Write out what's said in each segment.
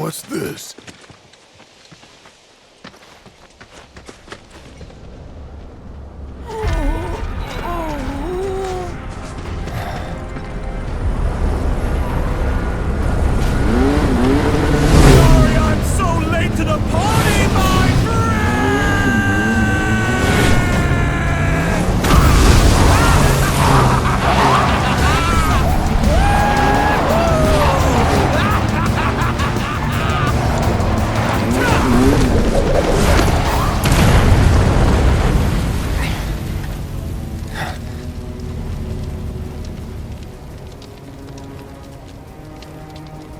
What's this? Sorry I'm so late to the party, my friend!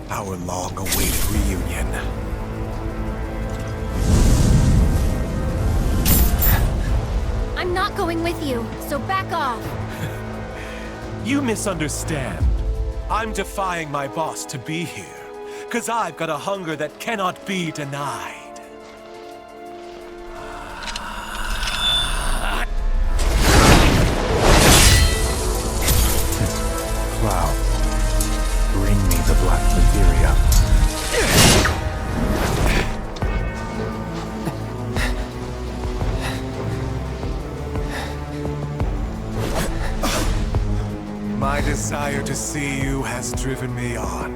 Our long-awaited reunion. I'm not going with you, so back off. You misunderstand. I'm defying my boss to be here, 'cause I've got a hunger that cannot be denied. Cloud, bring me the black materia. My desire to see you has driven me on.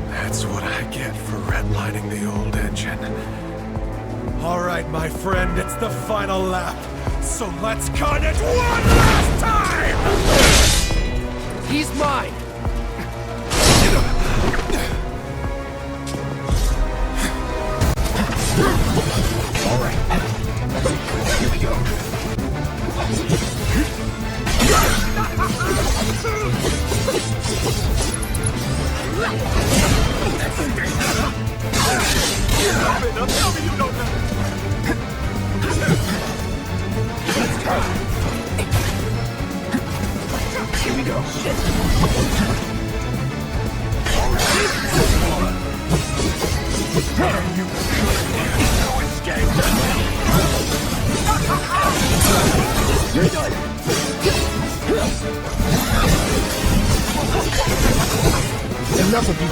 That's what I get for redlining the old engine. All right, my friend, it's the final lap. So let's cut it one last time! He's mine! All right. Here we go. Tell me you know better! Here we go. You no escape! You're done. Enough of you.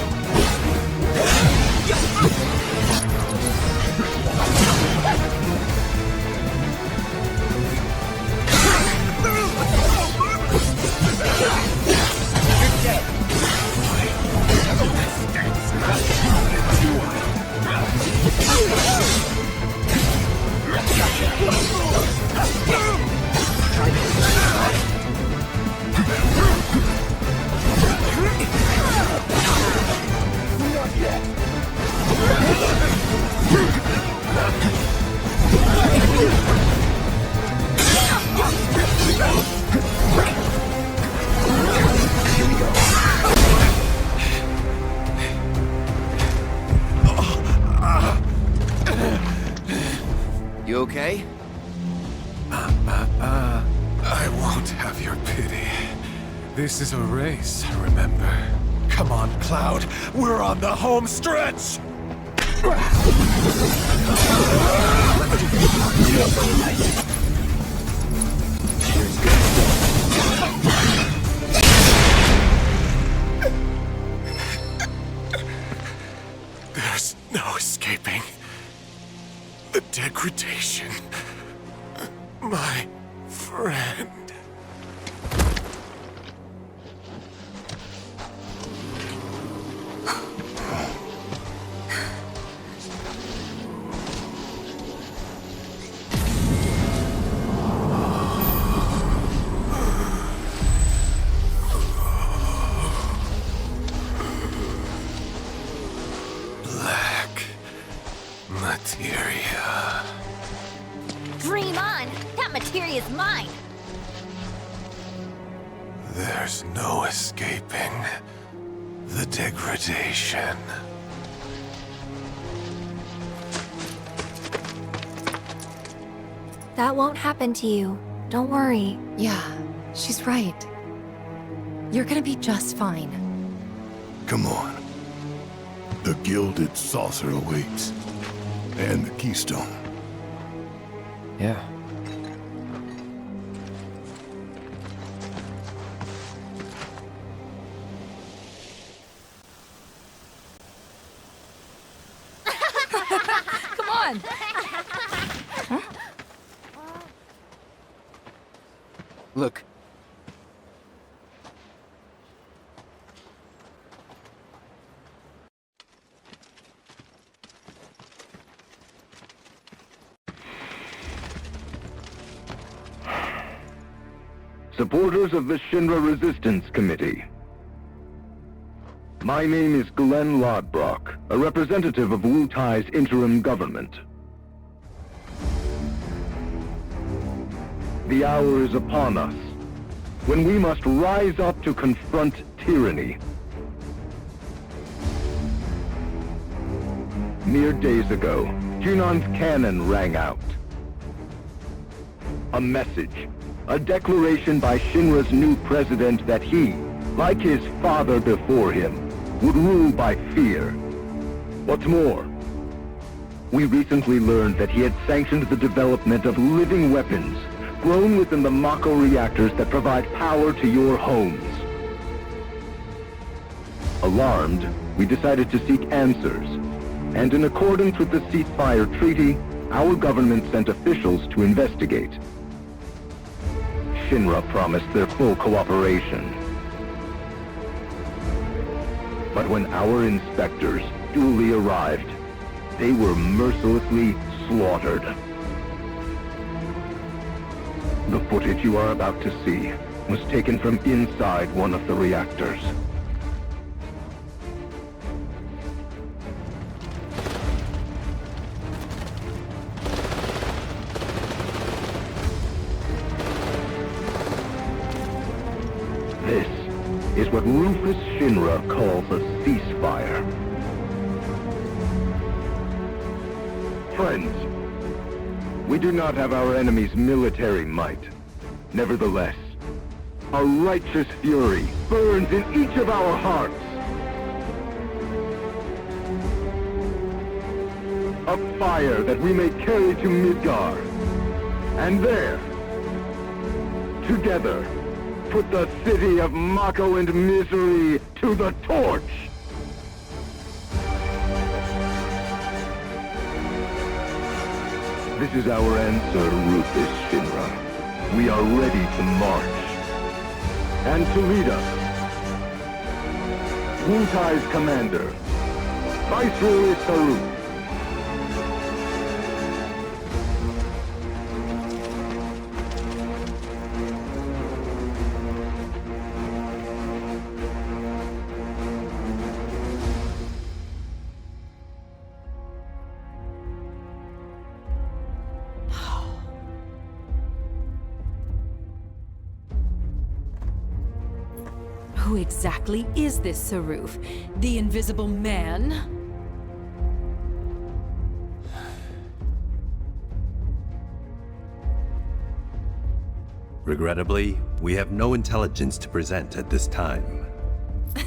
You okay? I won't have your pity. This is a race, remember? Come on, Cloud. We're on the home stretch! There's no escaping the degradation. My friend. Black materia. Dream on! That materia's mine! There's no escaping the degradation. That won't happen to you. Don't worry. Yeah, she's right. You're gonna be just fine. Come on. The gilded saucer awaits. And the keystone. Yeah. on! Look. Supporters of the Shinra Resistance Committee. My name is Glenn Lodbrok, a representative of Wu Tai's interim government. The hour is upon us, when we must rise up to confront tyranny. Mere days ago, Junon's cannon rang out. A message, a declaration by Shinra's new president that he, like his father before him, would rule by fear. What's more, we recently learned that he had sanctioned the development of living weapons grown within the Mako reactors that provide power to your homes. Alarmed, we decided to seek answers, and in accordance with the ceasefire treaty, our government sent officials to investigate. Shinra promised their full cooperation. But when our inspectors duly arrived, they were mercilessly slaughtered. The footage you are about to see was taken from inside one of the reactors. This is what Rufus Shinra calls a ceasefire. Friends, we do not have our enemy's military might. Nevertheless, a righteous fury burns in each of our hearts. A fire that we may carry to Midgar. And there, together, put the city of Mako and misery to the torch! This is our answer, Rufus Shinra. We are ready to march. And to lead us, Wu Tai's commander, Viceroy Saru. Who exactly is this Saruf? The Invisible Man? Regrettably, we have no intelligence to present at this time.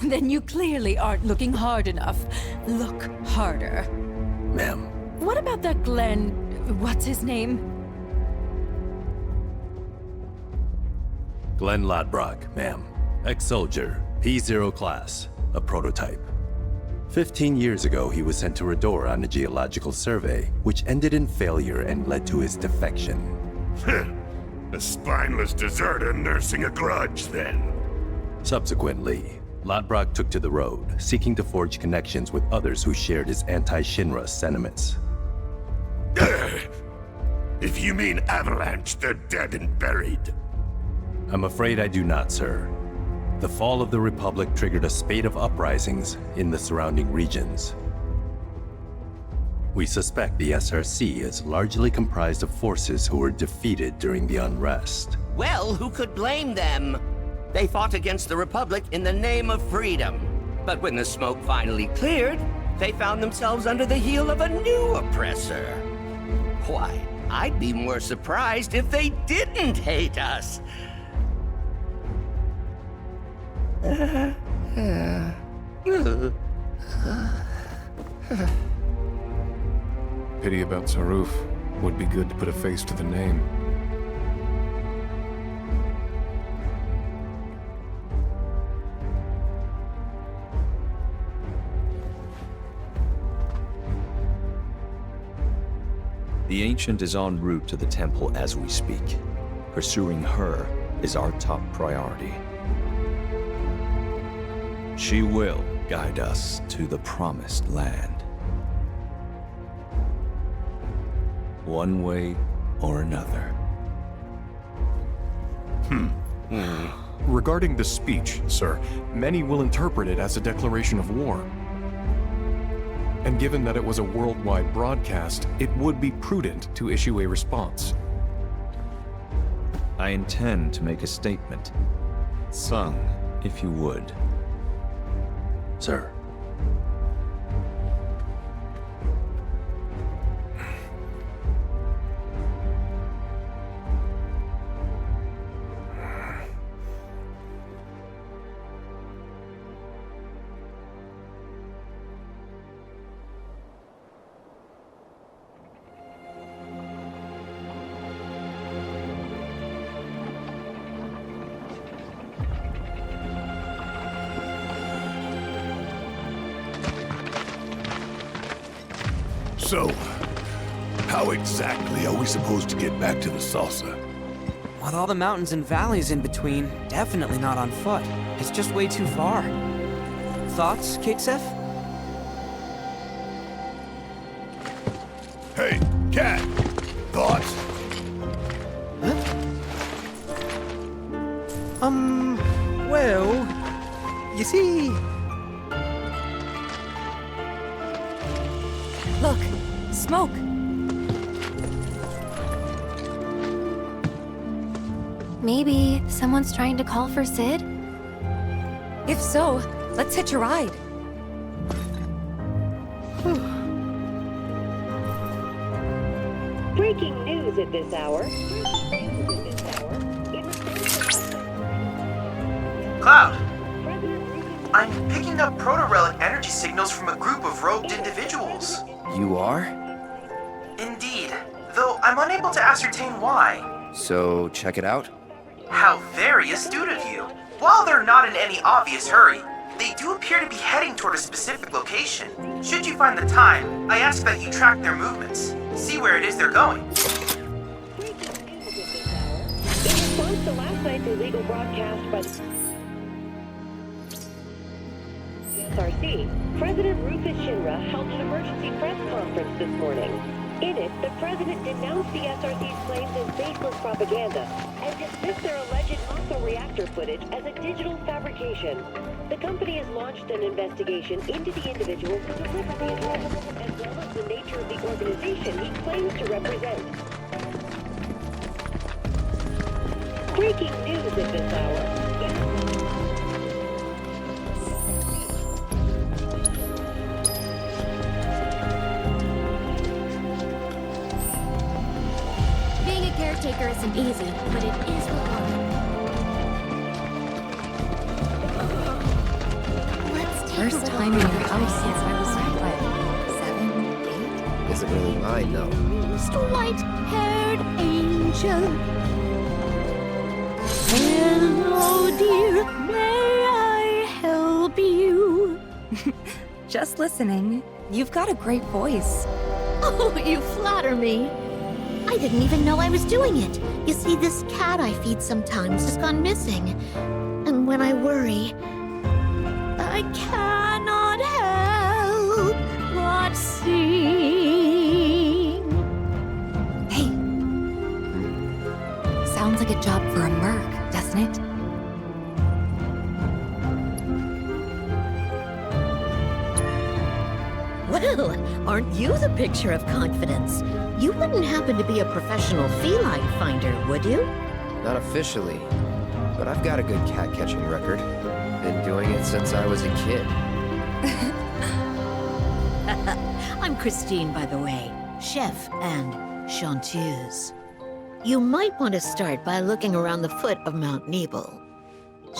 Then you clearly aren't looking hard enough. Look harder. Ma'am, What about that Glenn... what's his name? Glenn Lodbrok, ma'am. Ex-soldier, P0 class, a prototype. 15 years ago, he was sent to Rador on a geological survey, which ended in failure and led to his defection. A spineless deserter nursing a grudge, then. Subsequently, Lodbrok took to the road, seeking to forge connections with others who shared his anti-Shinra sentiments. If you mean Avalanche, they're dead and buried. I'm afraid I do not, sir. The fall of the Republic triggered a spate of uprisings in the surrounding regions. We suspect the SRC is largely comprised of forces who were defeated during the unrest. Well, who could blame them? They fought against the Republic in the name of freedom. But when the smoke finally cleared, they found themselves under the heel of a new oppressor. Why, I'd be more surprised if they didn't hate us. Pity about Saruf. Would be good to put a face to the name. The Ancient is en route to the temple as we speak. Pursuing her is our top priority. She will guide us to the promised land. One way or another. Regarding the speech, sir, many will interpret it as a declaration of war. And given that it was a worldwide broadcast, it would be prudent to issue a response. I intend to make a statement. Sung, if you would. Sir. So, how exactly are we supposed to get back to the saucer? With all the mountains and valleys in between, definitely not on foot. It's just way too far. Thoughts, Kate-Sif? Hey, Cat! Thoughts? Well, you see... Look, smoke. Maybe someone's trying to call for Sid? If so, let's hitch a ride. Breaking news at this hour. Cloud! I'm picking up proto-relic energy signals from a group of robed individuals. You are? Indeed, though I'm unable to ascertain why. So, check it out? How very astute of you. While they're not in any obvious hurry, they do appear to be heading toward a specific location. Should you find the time, I ask that you track their movements. See where it is they're going. In response to last night's illegal broadcast by the SRC, President Rufus Shinra held an emergency press conference this morning. In it, the president denounced the SRC's claims as baseless propaganda and dismissed their alleged muscle reactor footage as a digital fabrication. The company has launched an investigation into the individual who delivered the address, as well as the nature of the organization he claims to represent. Breaking news at this hour. Being a caretaker isn't easy, but it is rewarding. Let's take First a time in walk. your house since I was, what, 7, 8? Isn't really mine, though. White-haired angel. Hello, dear. May I help you? Just listening. You've got a great voice. Oh, you flatter me. I didn't even know I was doing it. You see, this cat I feed sometimes has gone missing. And when I worry, I cannot help but sing. Hey. Sounds like a job for a merc, doesn't it? Well, aren't you the picture of confidence? You wouldn't happen to be a professional feline finder, would you? Not officially, but I've got a good cat-catching record. Been doing it since I was a kid. I'm Christine, by the way, chef and chanteuse. You might want to start by looking around the foot of Mount Nebel.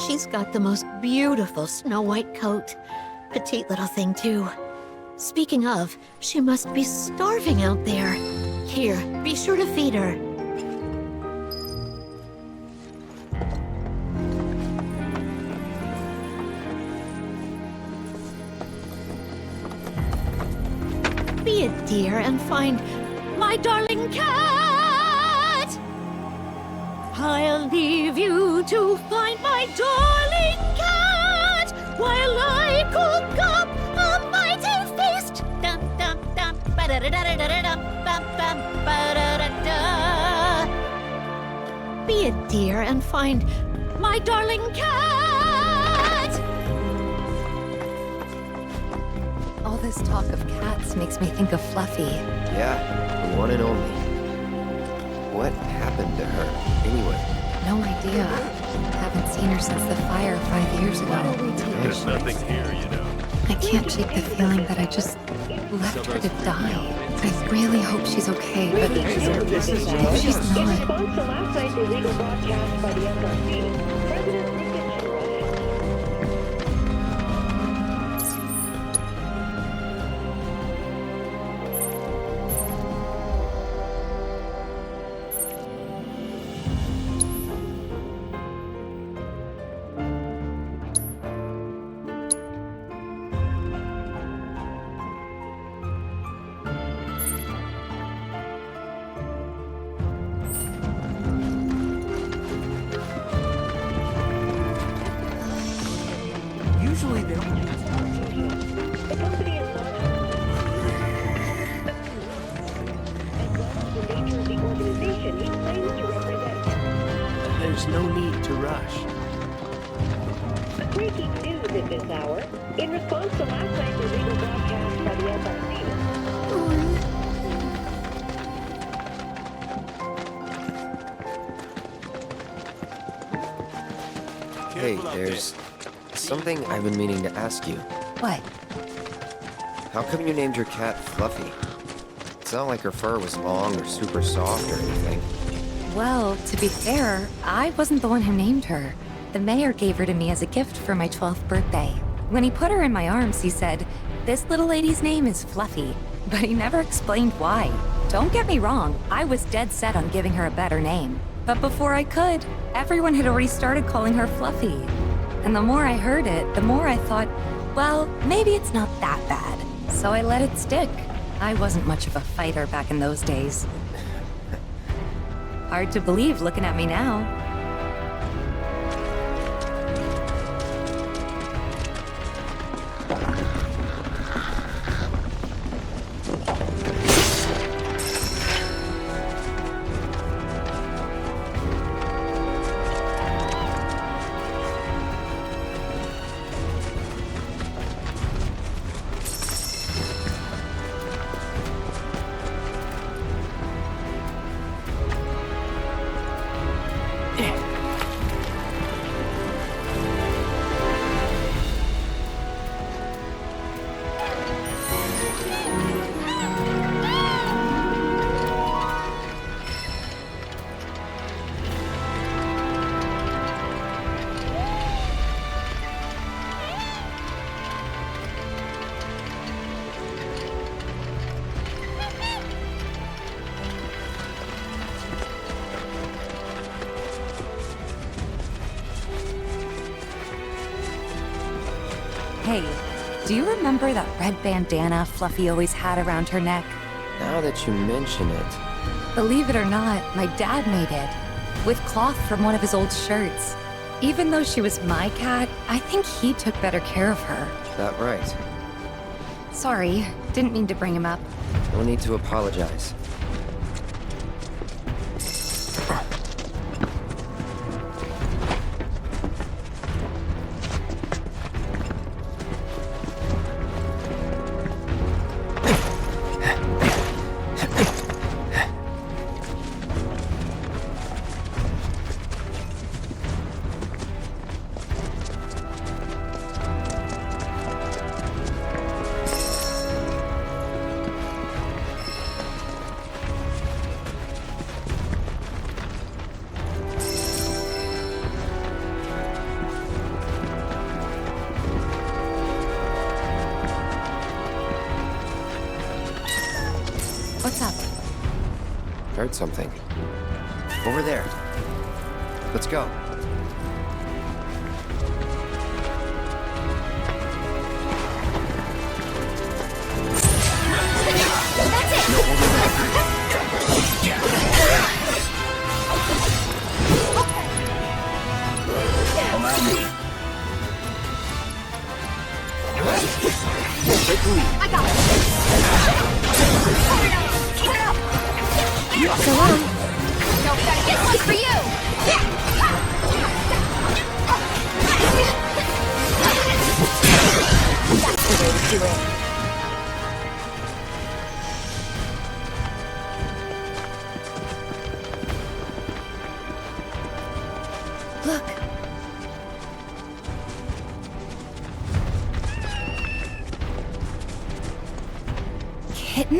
She's got the most beautiful snow-white coat. Petite little thing, too. Speaking of, she must be starving out there. Here, be sure to feed her. Be a dear and find my darling cat. I'll leave you to find my darling cat while I cook up a mighty feast. Dum dum dum ba da da da da da dum bum bum ba da da da. Be a dear and find my darling cat. All this talk of cats makes me think of Fluffy. Yeah, the one and only. What happened to her, anyway? No idea. Haven't seen her since the fire 5 years ago. There's nothing here, you know. I can't shake the feeling that I just left her to die. I really hope she's okay, but if she's In not... response to last night's illegal broadcast by the SRC, President Lincoln Usually they're... the company is not the nature of the organization he claims to represent. There's no need to rush. Breaking news at this hour. In response to last night's illegal broadcast by the SRC, Hey, there's something I've been meaning to ask you. What? How come you named your cat Fluffy? It's not like her fur was long or super soft or anything. Well, to be fair, I wasn't the one who named her. The mayor gave her to me as a gift for my 12th birthday. When he put her in my arms, he said, "This little lady's name is Fluffy," but he never explained why. Don't get me wrong, I was dead set on giving her a better name. But before I could, everyone had already started calling her Fluffy. And the more I heard it, the more I thought, well, maybe it's not that bad. So I let it stick. I wasn't much of a fighter back in those days. Hard to believe looking at me now. Hey, do you remember that red bandana Fluffy always had around her neck? Now that you mention it... Believe it or not, my dad made it. With cloth from one of his old shirts. Even though she was my cat, I think he took better care of her. That right. Sorry, didn't mean to bring him up. No need to apologize. What's up? Heard something. Over there. Let's go. That's it! No, hold it back.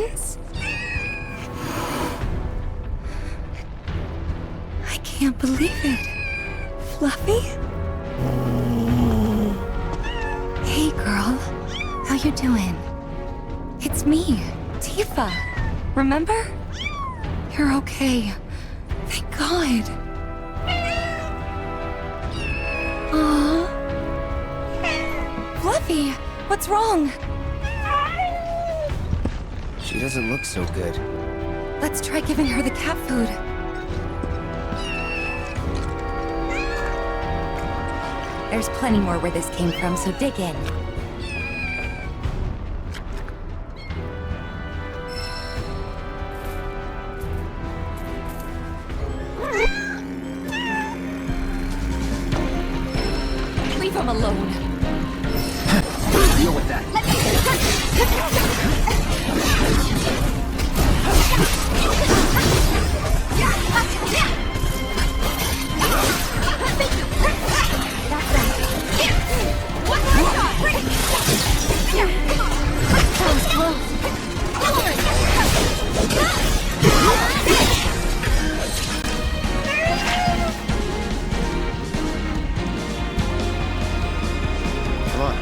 mountains? I can't believe it. Fluffy? Hey, girl. How you doing? It's me, Tifa. Remember? You're okay. Thank God. Aww. Fluffy, what's wrong? She doesn't look so good. Let's try giving her the cat food. There's plenty more where this came from, so dig in. Leave him alone. Deal with that. Come on.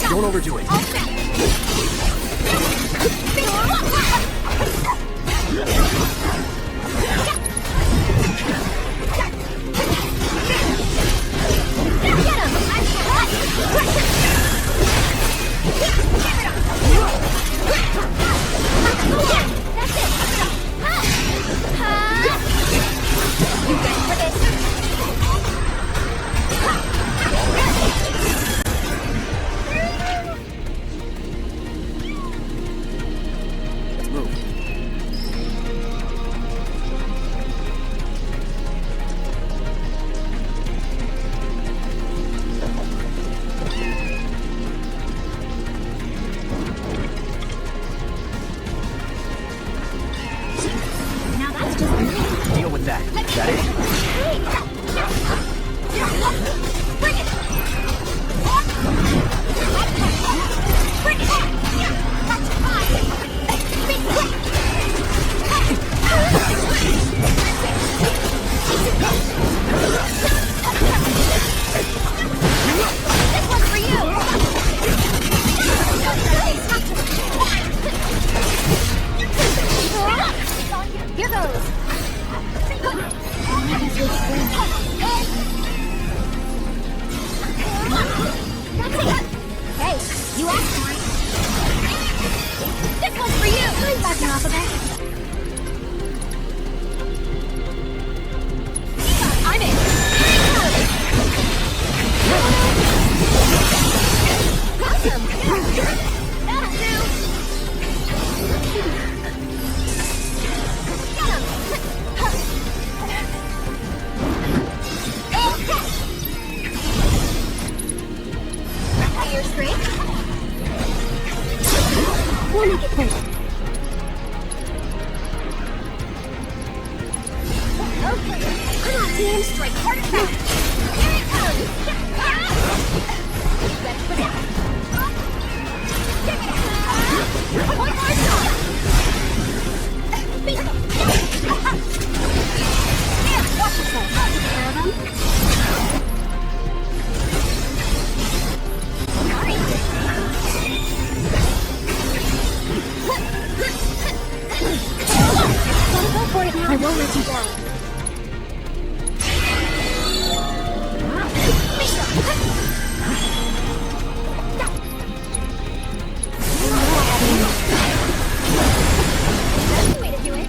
Don't overdo it. Deal with that. Is that it? Here goes. Hey, you asked for it. This one's for you. I'm backing off of it. I'm in. Awesome. That'll do. You're straight. We'll make it quick. Okay, come on, team, strike hard and fast. Here it comes. Ready for that? Give it a point more shot. There, watch yourself. I'll take care of them. Go for it now. I won't let you down. That's the way to do it.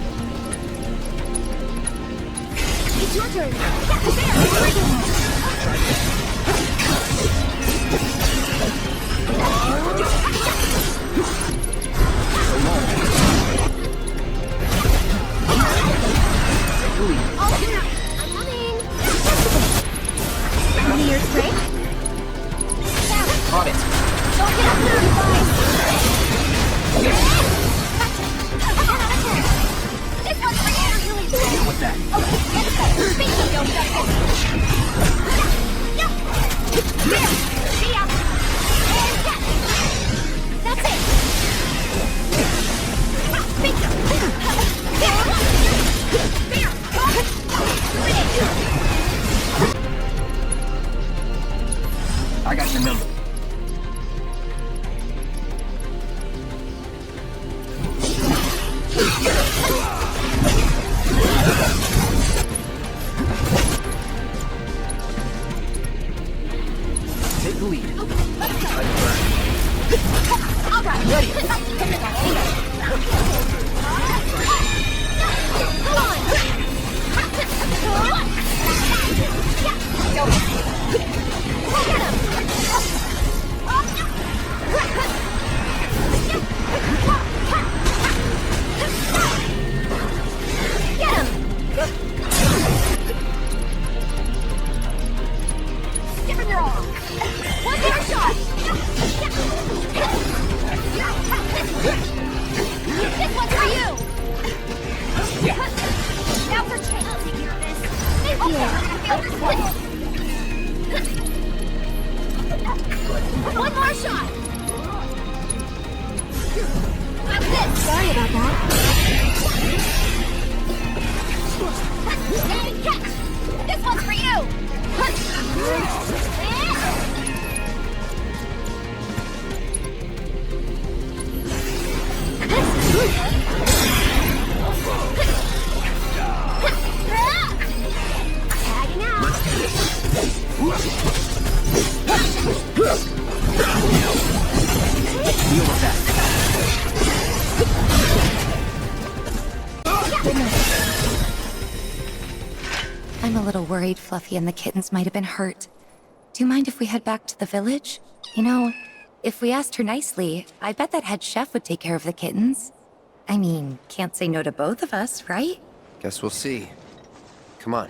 I got your number. Take the lead. All right, ready. Come One more shot! Sorry about that. And catch! This one's for you! Tagging out! Deal with that. I'm a little worried Fluffy and the kittens might have been hurt. Do you mind if we head back to the village? You know, if we asked her nicely, I bet that head chef would take care of the kittens. I mean, can't say no to both of us, right? Guess we'll see. Come on.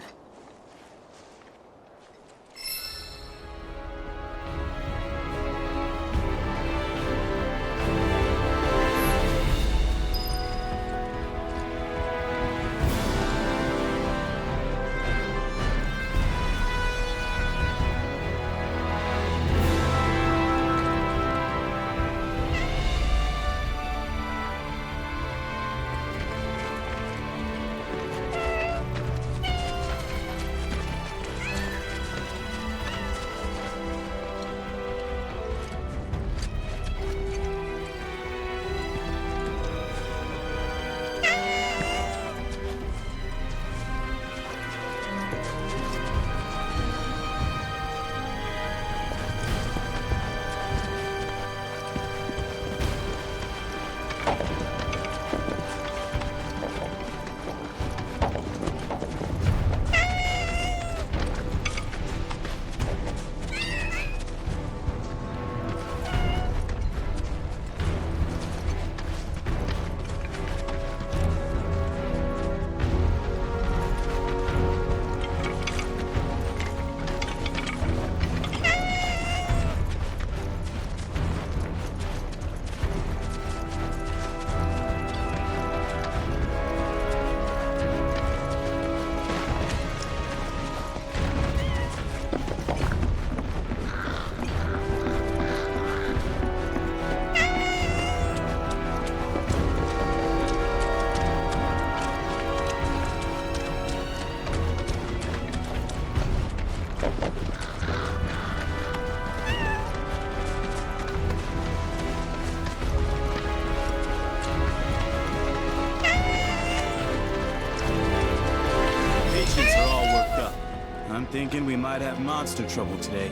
I'm thinking we might have monster trouble today.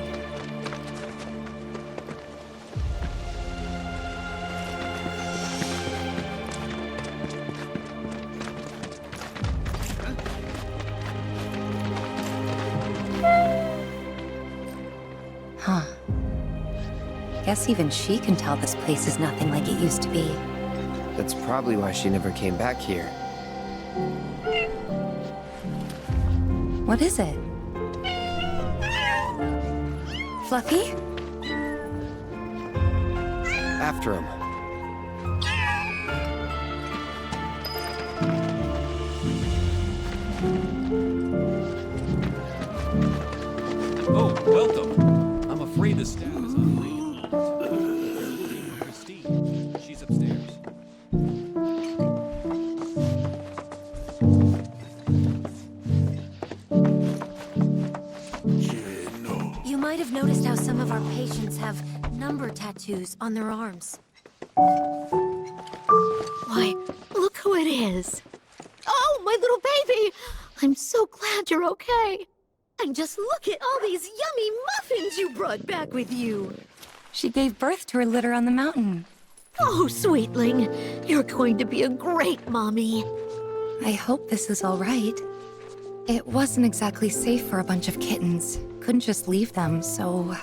Guess even she can tell this place is nothing like it used to be. That's probably why she never came back here. What is it? Fluffy? After him. Oh, welcome. I'm afraid the staff is unreal. Christine, she's upstairs. You might have noticed how some of our patients have number tattoos on their arms. Why, look who it is. Oh, my little baby! I'm so glad you're okay. And just look at all these yummy muffins you brought back with you. She gave birth to her litter on the mountain. Oh, sweetling, you're going to be a great mommy. I hope this is all right. It wasn't exactly safe for a bunch of kittens. Couldn't just leave them, so...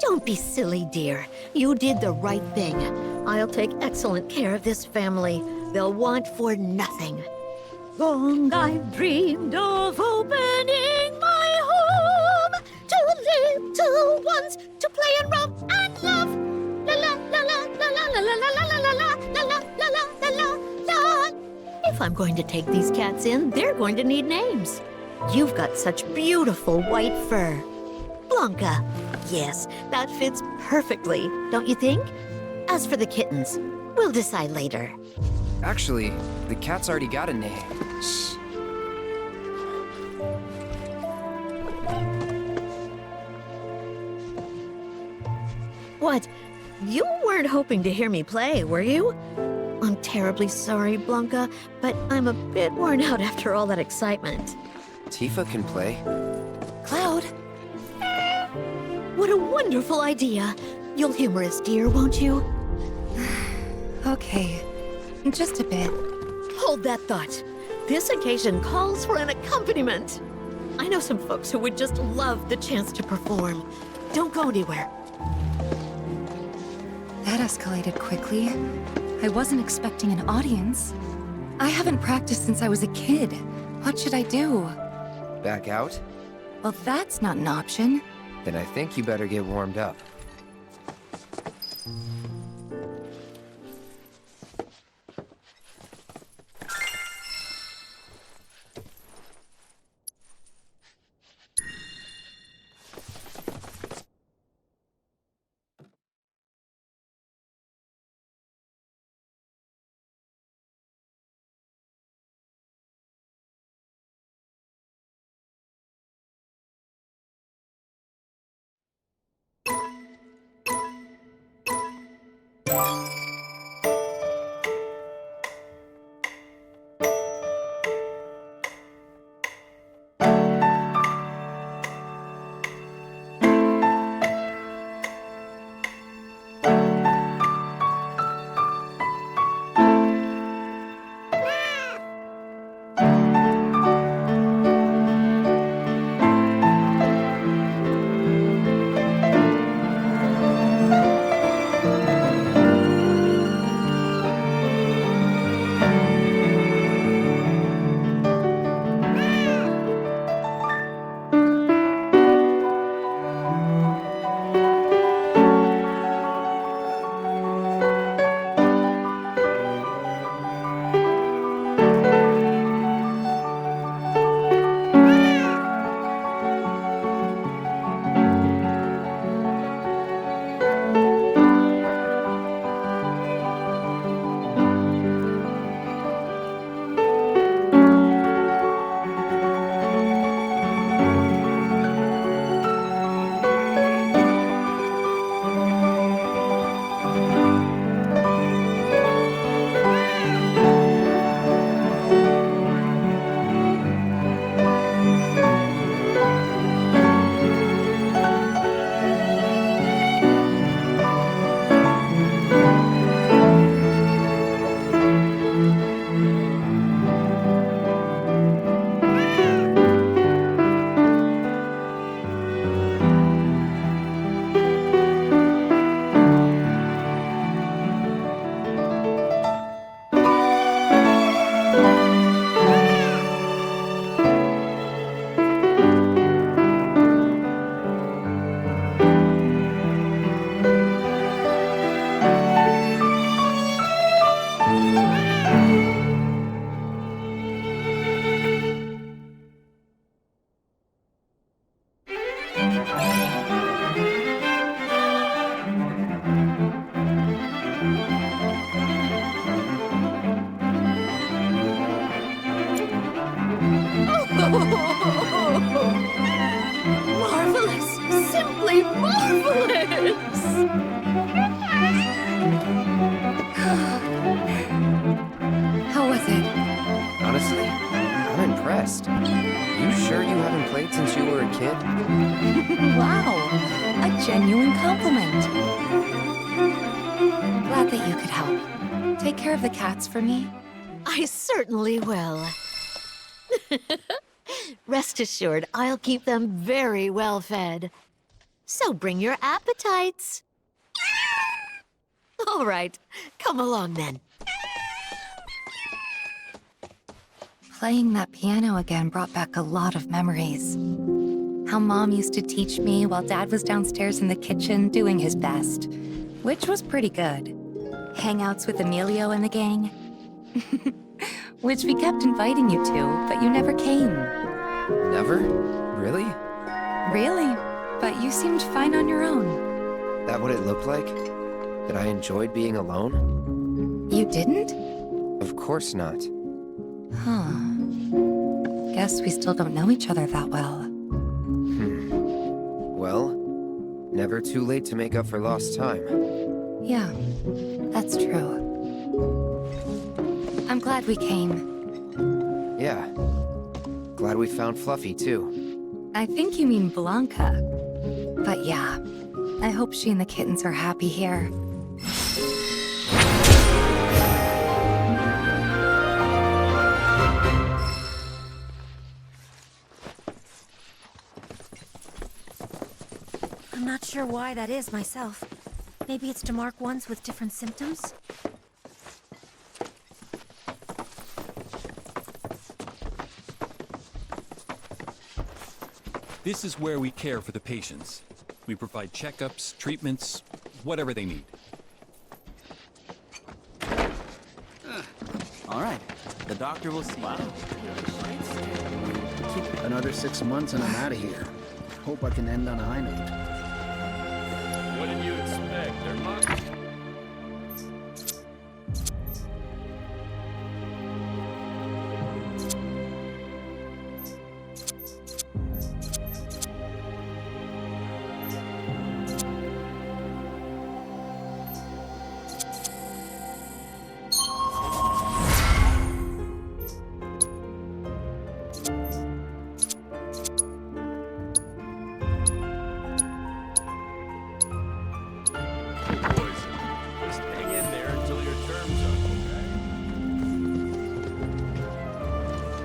Don't be silly, dear. You did the right thing. I'll take excellent care of this family. They'll want for nothing. Long I've dreamed of opening my home to little ones to play and romp and love. La la la la la la la la la la la la la la la la la. If I'm going to take these cats in, they're going to need names. You've got such beautiful white fur. Blanca. Yes, that fits perfectly, don't you think? As for the kittens, we'll decide later. Actually, the cat's already got a name. Shh. What? You weren't hoping to hear me play, were you? I'm terribly sorry, Blanca, but I'm a bit worn out after all that excitement. Tifa can play. Cloud! What a wonderful idea! You'll humor us, dear, won't you? Okay, just a bit. Hold that thought. This occasion calls for an accompaniment. I know some folks who would just love the chance to perform. Don't go anywhere. That escalated quickly. I wasn't expecting an audience. I haven't practiced since I was a kid. What should I do? Back out? Well, that's not an option. Then I think you better get warmed up. impressed. You sure you haven't played since you were a kid? Wow, a genuine compliment. Glad that you could help. Take care of the cats for me. I certainly will. Rest assured, I'll keep them very well fed. So bring your appetites. All right, come along then. Playing that piano again brought back a lot of memories. How Mom used to teach me while Dad was downstairs in the kitchen doing his best, which was pretty good. Hangouts with Emilio and the gang, which we kept inviting you to, but you never came. Never? Really? Really? But you seemed fine on your own. That what it looked like? That I enjoyed being alone? You didn't? Of course not. Huh. Guess we still don't know each other that well. Well, never too late to make up for lost time. Yeah, that's true. I'm glad we came. Yeah. Glad we found Fluffy, too. I think you mean Blanca. But yeah, I hope she and the kittens are happy here. I'm not sure why that is myself. Maybe it's to mark ones with different symptoms? This is where we care for the patients. We provide checkups, treatments, whatever they need. All right. The doctor will see. Wow. Another 6 months and I'm out of here. Hope I can end on a high note. What did you expect? They're monkeys.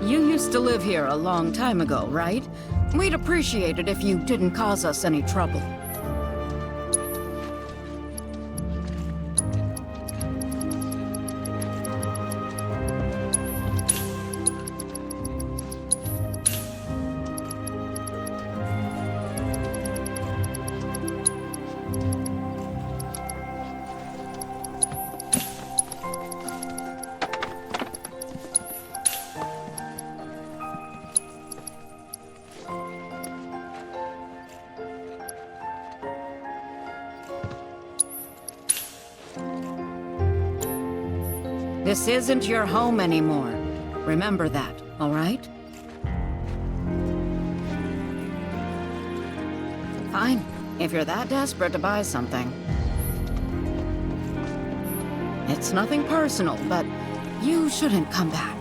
You used to live here a long time ago, right? We'd appreciate it if you didn't cause us any trouble. This isn't your home anymore. Remember that, all right? Fine, if you're that desperate to buy something. It's nothing personal, but you shouldn't come back.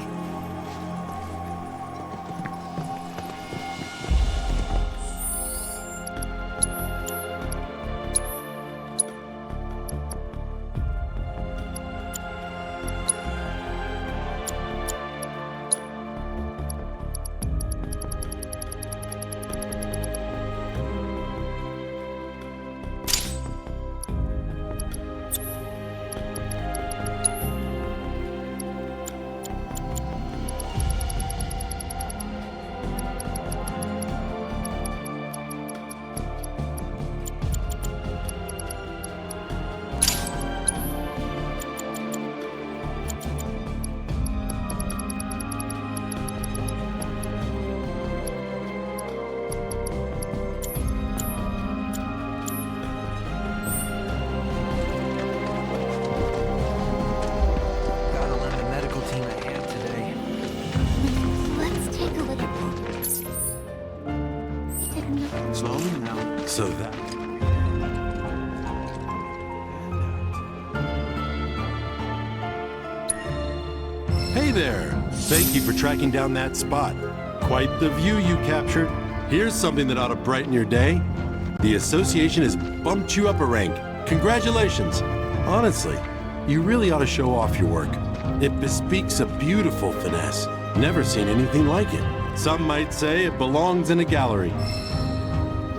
So that... Hey there! Thank you for tracking down that spot. Quite the view you captured. Here's something that ought to brighten your day. The association has bumped you up a rank. Congratulations. Honestly, you really ought to show off your work. It bespeaks a beautiful finesse. Never seen anything like it. Some might say it belongs in a gallery.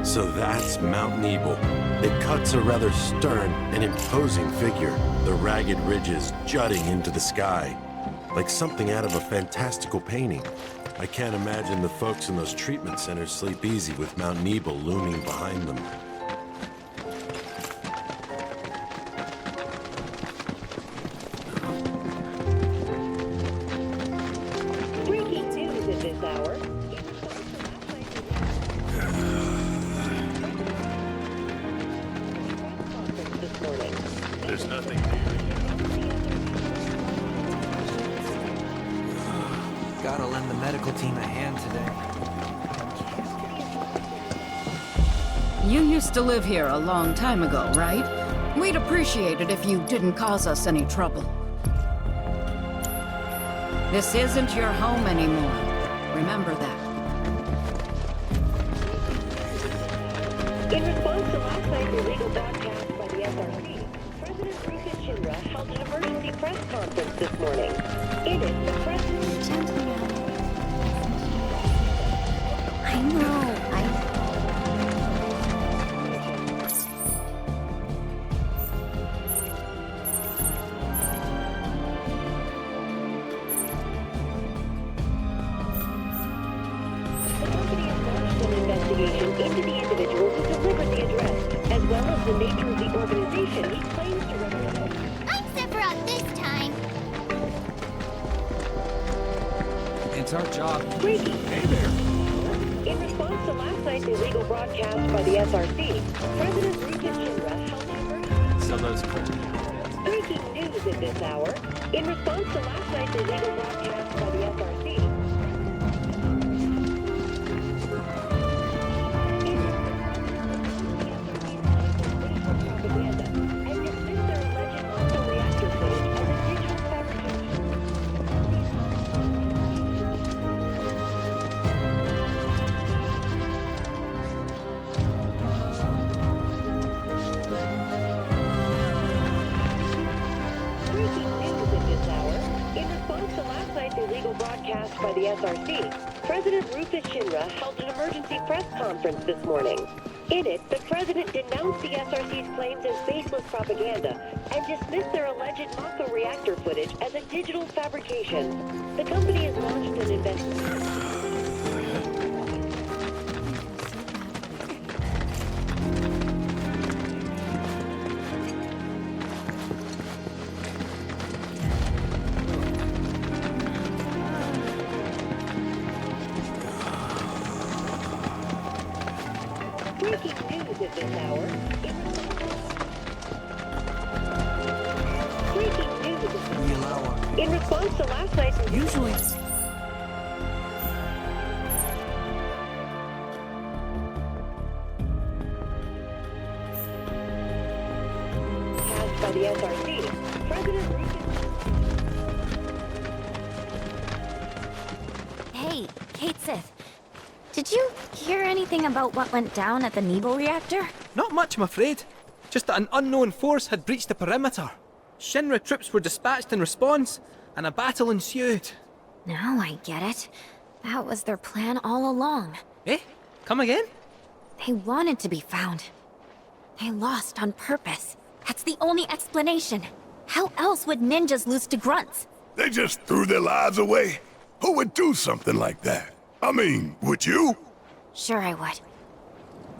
So that's Mount Nebel. It cuts a rather stern and imposing figure, the ragged ridges jutting into the sky, like something out of a fantastical painting. I can't imagine the folks in those treatment centers sleep easy with Mount Nebel looming behind them. Breaking news at this hour. This morning. There's nothing Gotta lend the medical team a hand today. You used to live here a long time ago, right? We'd appreciate it if you didn't cause us any trouble. This isn't your home anymore. Remember that. In response to last night's illegal broadcast by the SRC, President Rufus Shinra held an emergency press conference this morning. In it, the president... I know. Investigation into the individual who delivered the address, as well as the nature of the organization he claims to represent. I'm Sephiroth this time. It's our job. Breaking. Hey there. In response to last night's illegal broadcast by the SRC, President Rufus Shinra held an emergency... So those Breaking news at this hour. In response to last night's illegal broadcast by the SRC, by the SRC, President Rufus Shinra held an emergency press conference this morning. In it, the president denounced the SRC's claims as baseless propaganda and dismissed their alleged Mako reactor footage as a digital fabrication. The company has launched an investigation. Breaking news at this hour. Breaking news at this hour. In response to last night's... Usually... Passed by the SRC, President Rufus... Hey, Kate Sith. Did you hear anything about what went down at the Nebel reactor? Not much, I'm afraid. Just that an unknown force had breached the perimeter. Shinra troops were dispatched in response, and a battle ensued. Now I get it. That was their plan all along. Eh? Come again? They wanted to be found. They lost on purpose. That's the only explanation. How else would ninjas lose to grunts? They just threw their lives away? Who would do something like that? I mean, would you? Sure I would.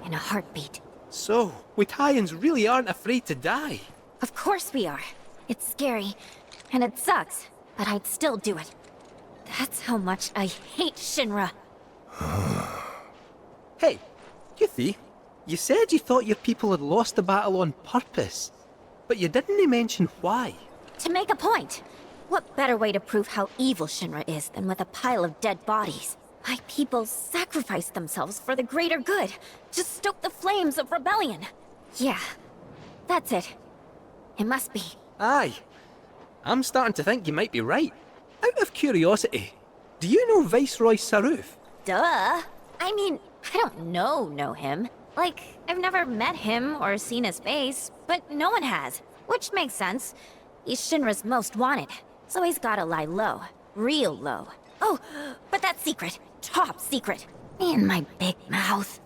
In a heartbeat. So, we Kaians really aren't afraid to die? Of course we are. It's scary, and it sucks, but I'd still do it. That's how much I hate Shinra. Hey, Yuthi, you said you thought your people had lost the battle on purpose, but you didn't mention why. To make a point. What better way to prove how evil Shinra is than with a pile of dead bodies? My people sacrificed themselves for the greater good, to stoke the flames of rebellion. Yeah, that's it. It must be. Aye. I'm starting to think you might be right. Out of curiosity, Do you know Viceroy Saruf? Duh. I mean, I don't know him. Like, I've never met him or seen his face, but no one has. Which makes sense. He's Shinra's most wanted, so he's gotta lie low. Real low. Oh, but that's secret. Top secret. Me and my big mouth.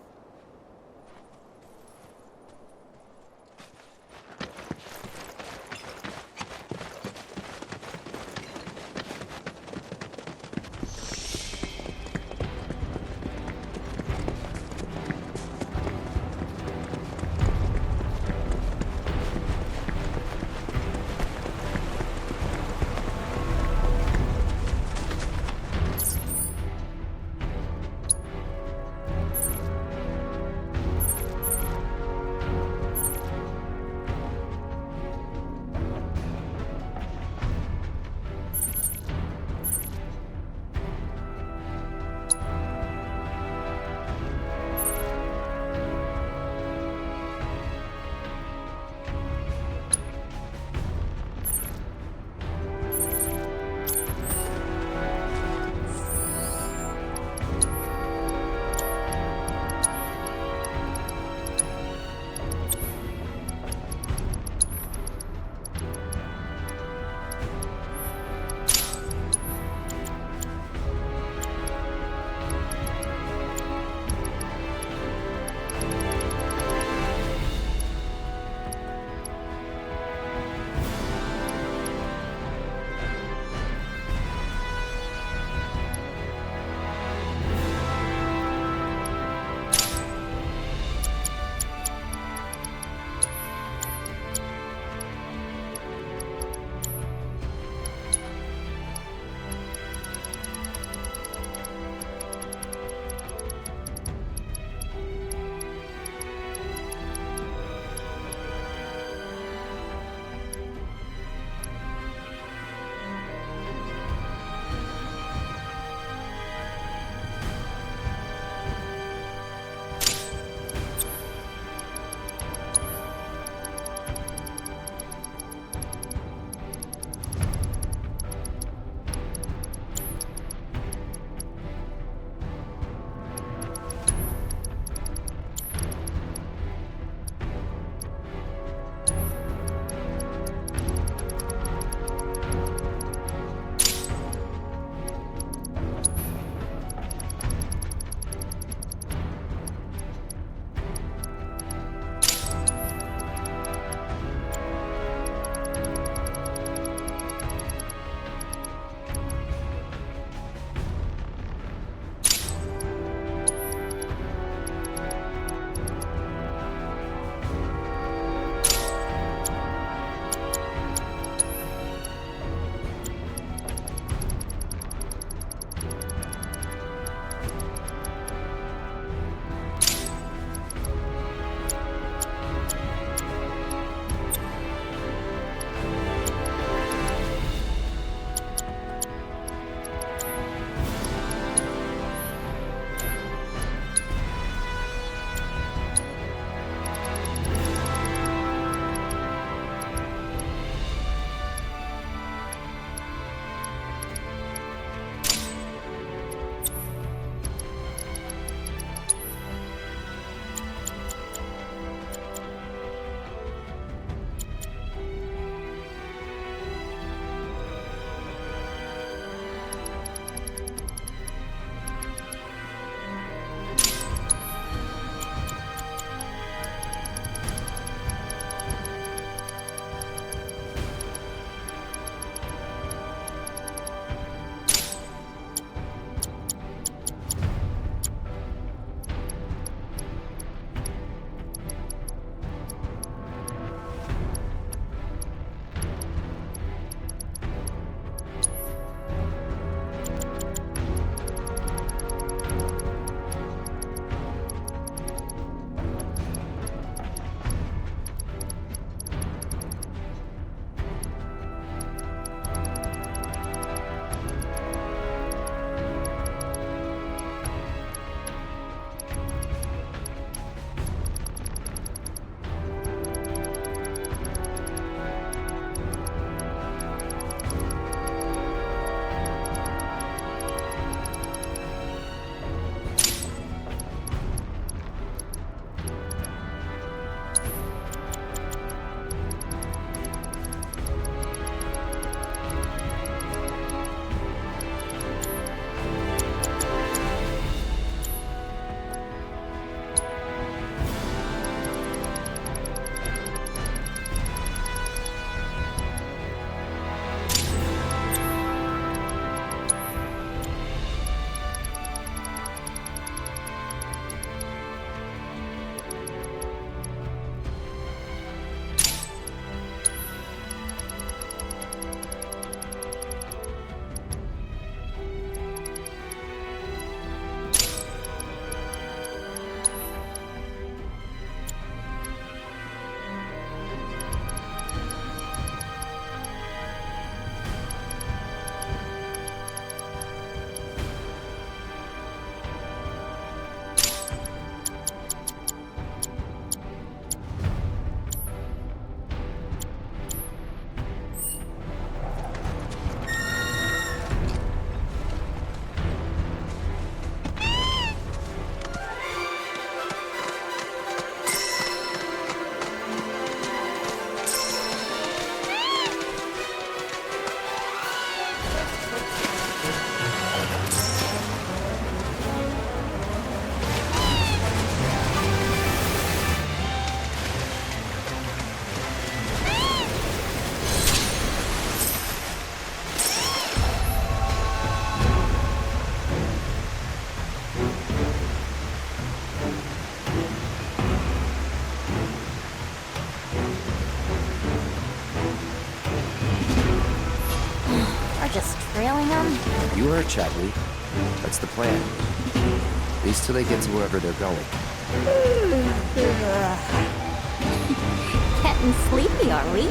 following them? You heard Chadley. That's the plan. At least till they get to wherever they're going. Getting sleepy, are we?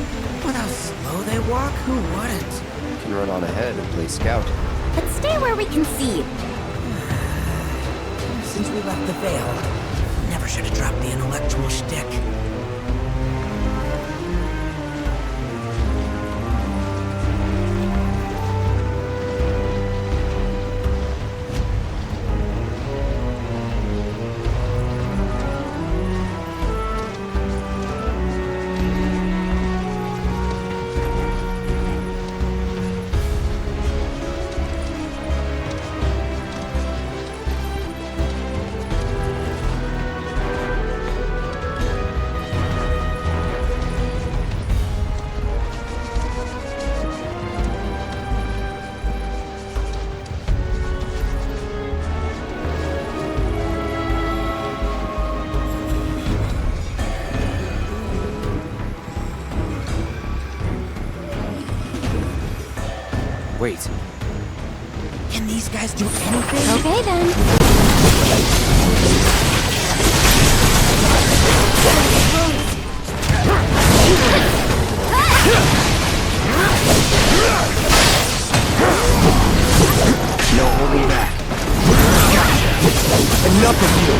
With how slow they walk, who wouldn't? Can run on ahead and play scout. But stay where we can see. Since we left the Veil, never should have dropped the intellectual shtick. Wait. Can these guys do anything? Okay then. No holding back. Enough of you!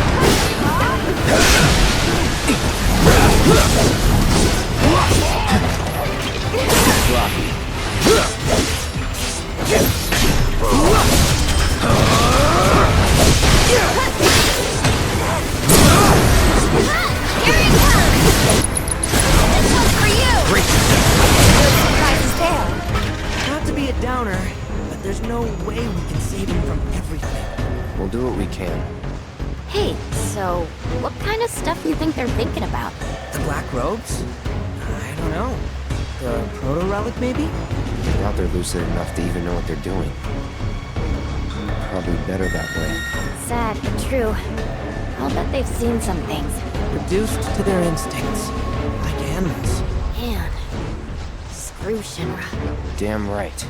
Sloppy. Not to be a downer, but there's no way we can save him from everything. We'll do what we can. Hey, so what kind of stuff do you think they're thinking about? The black robes? I don't know. The proto-relic, maybe? I doubt they're lucid enough to even know what they're doing. Probably better that way. Sad, but true. I'll bet they've seen some things. Reduced to their instincts. Like animals. Man. Screw Shinra. Damn right.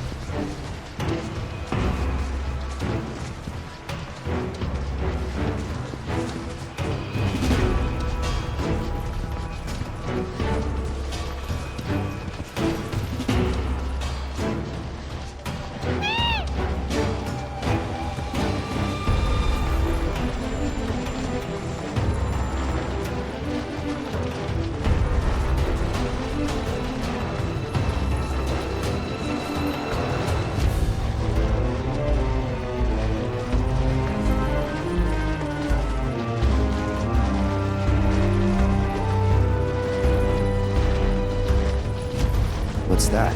What's that?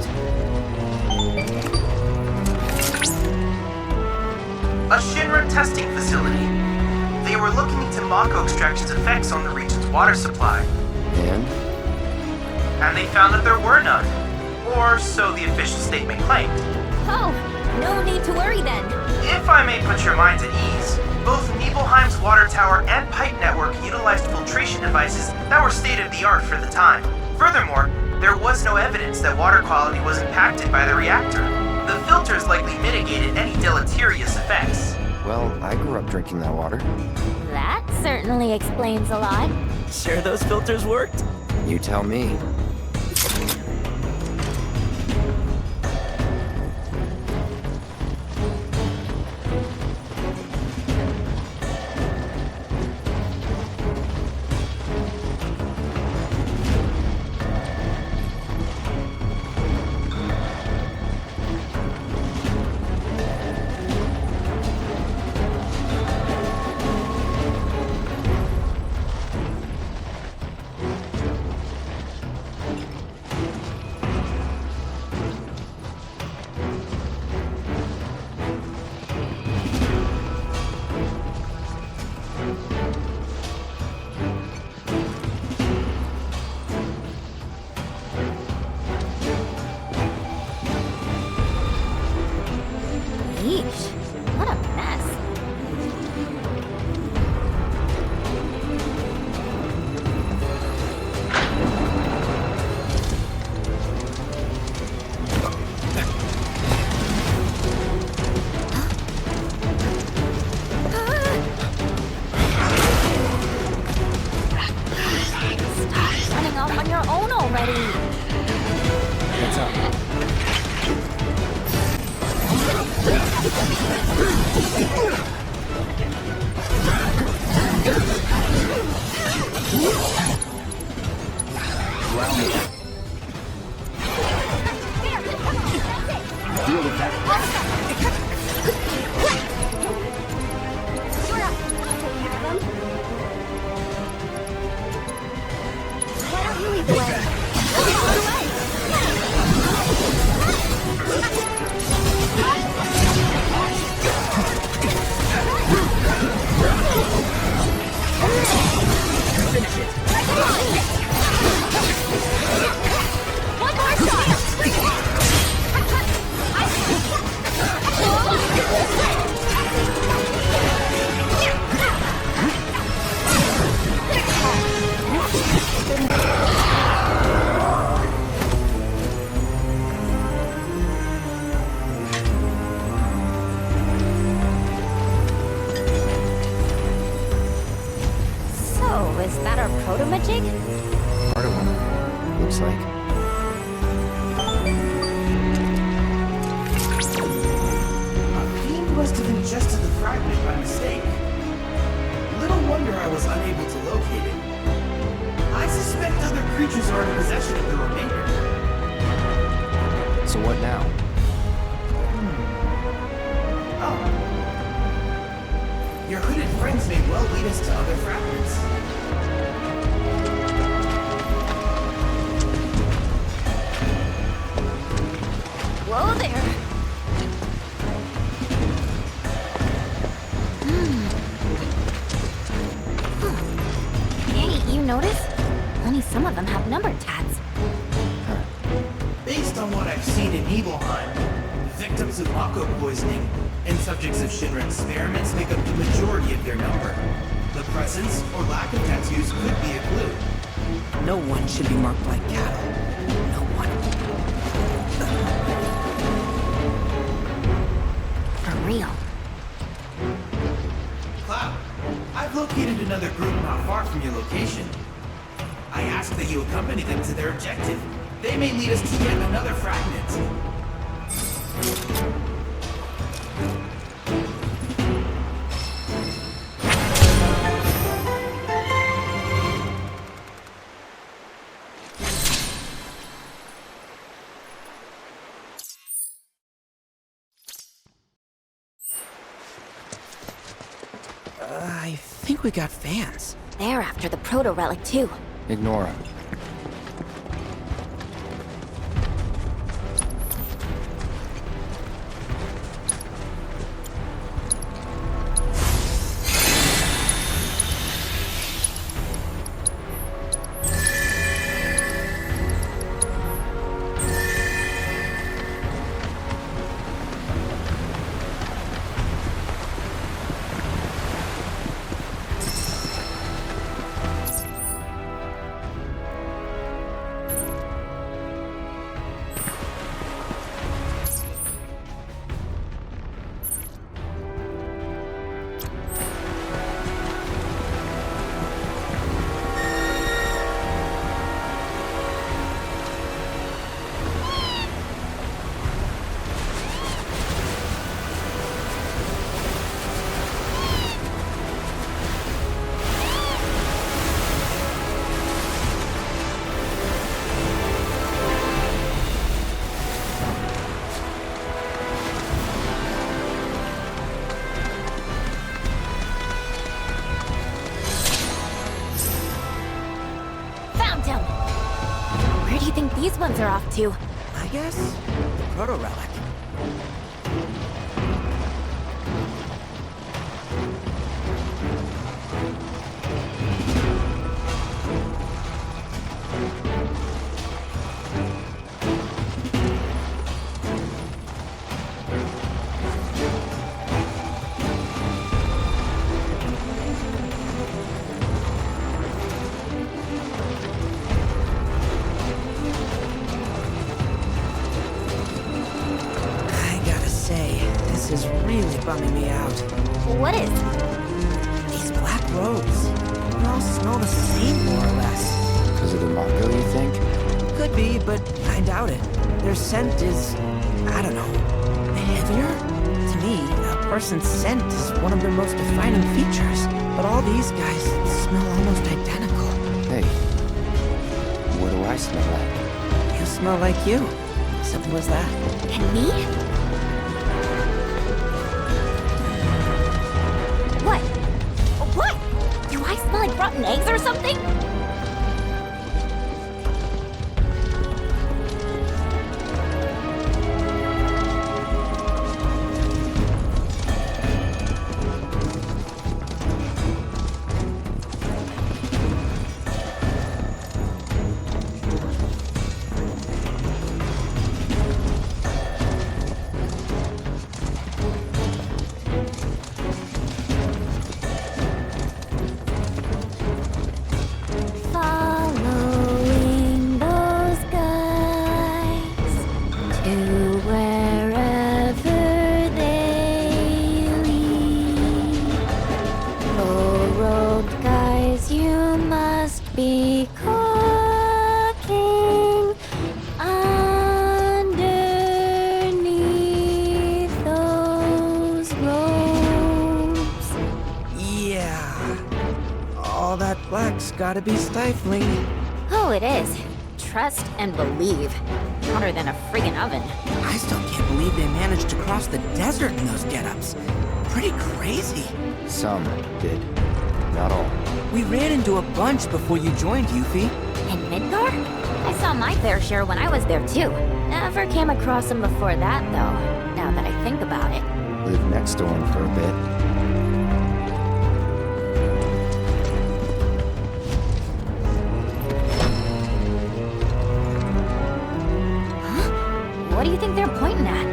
A Shinra testing facility. They were looking into Mako extraction's effects on the region's water supply. And they found that there were none. Or so the official statement claimed. Oh, no need to worry then. If I may put your minds at ease, both Nibelheim's water tower and pipe network utilized filtration devices that were state-of-the-art for the time. Furthermore, there was no evidence that water quality was impacted by the reactor. The filters likely mitigated any deleterious effects. Well, I grew up drinking that water. That certainly explains a lot. Sure those filters worked? You tell me. Deal with that. Why don't you lead the way? Finish it. One more shot! So, is that our proto-majig? Part of one, looks like. A fiend must have ingested the fragment by mistake. Little wonder I was unable to locate it. I suspect other creatures are in possession of the remainder. So what now? Oh. Your hooded friends may well lead us to other fragments. Whoa there! Hey, you notice? Only some of them have number tats. Based on what I've seen in Nibelheim, victims of Mako poisoning and subjects of Shinra experiments make up the majority of their number. The presence or lack of tattoos could be a clue. No one should be marked like cattle. No one. For real. Cloud, I've located another group not far from your location. I ask that you accompany them to their objective. They may lead us to yet another fragment. I think we got fans. They're after the proto-relic too. Ignore him. These ones are off to? I guess the proto-relic. This is really bumming me out. What is? These black robes. They all smell the same, more or less. Because of the Mako, you think? Could be, but I doubt it. Their scent is, I don't know, heavier? To me, a person's scent is one of their most defining features. But all these guys smell almost identical. smell like? You smell like you. Simple as that. And me? What? What? Do I smell like rotten eggs or something? Following those guys to wherever they lead. Oh, road guys, you must be cooking underneath those robes. Yeah. All that black's gotta be stifling. Oh, it is. Trust and believe. Hotter than a friggin' oven. I still can't believe they managed to cross the desert in those get-ups. Pretty crazy. Some did. Not all. We ran into a bunch before you joined, Yuffie. In Midgar? I saw my fair share when I was there too. Never came across them before that though, now that I think about it. Lived next to one for a bit. What do you think they're pointing at?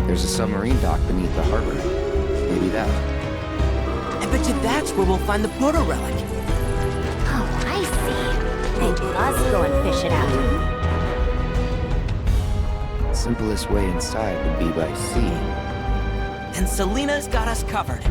There's a submarine dock beneath the harbor. Maybe that. I bet you that's where we'll find the proto-relic. Oh, I see. Make us go and fish it out. Simplest way inside would be by sea. And Selena's got us covered.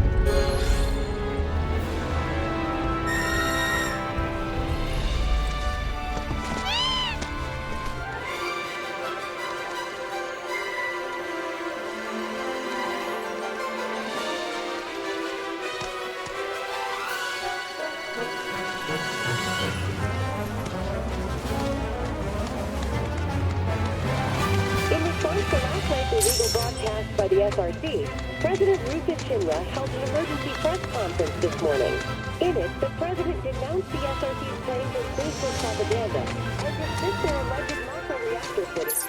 In response to last night's illegal broadcast by the SRC, President Rufus Shinra held an emergency press conference this morning. In it, the president denounced the SRC's claims as baseless propaganda and dismissed their alleged Mako reactor footage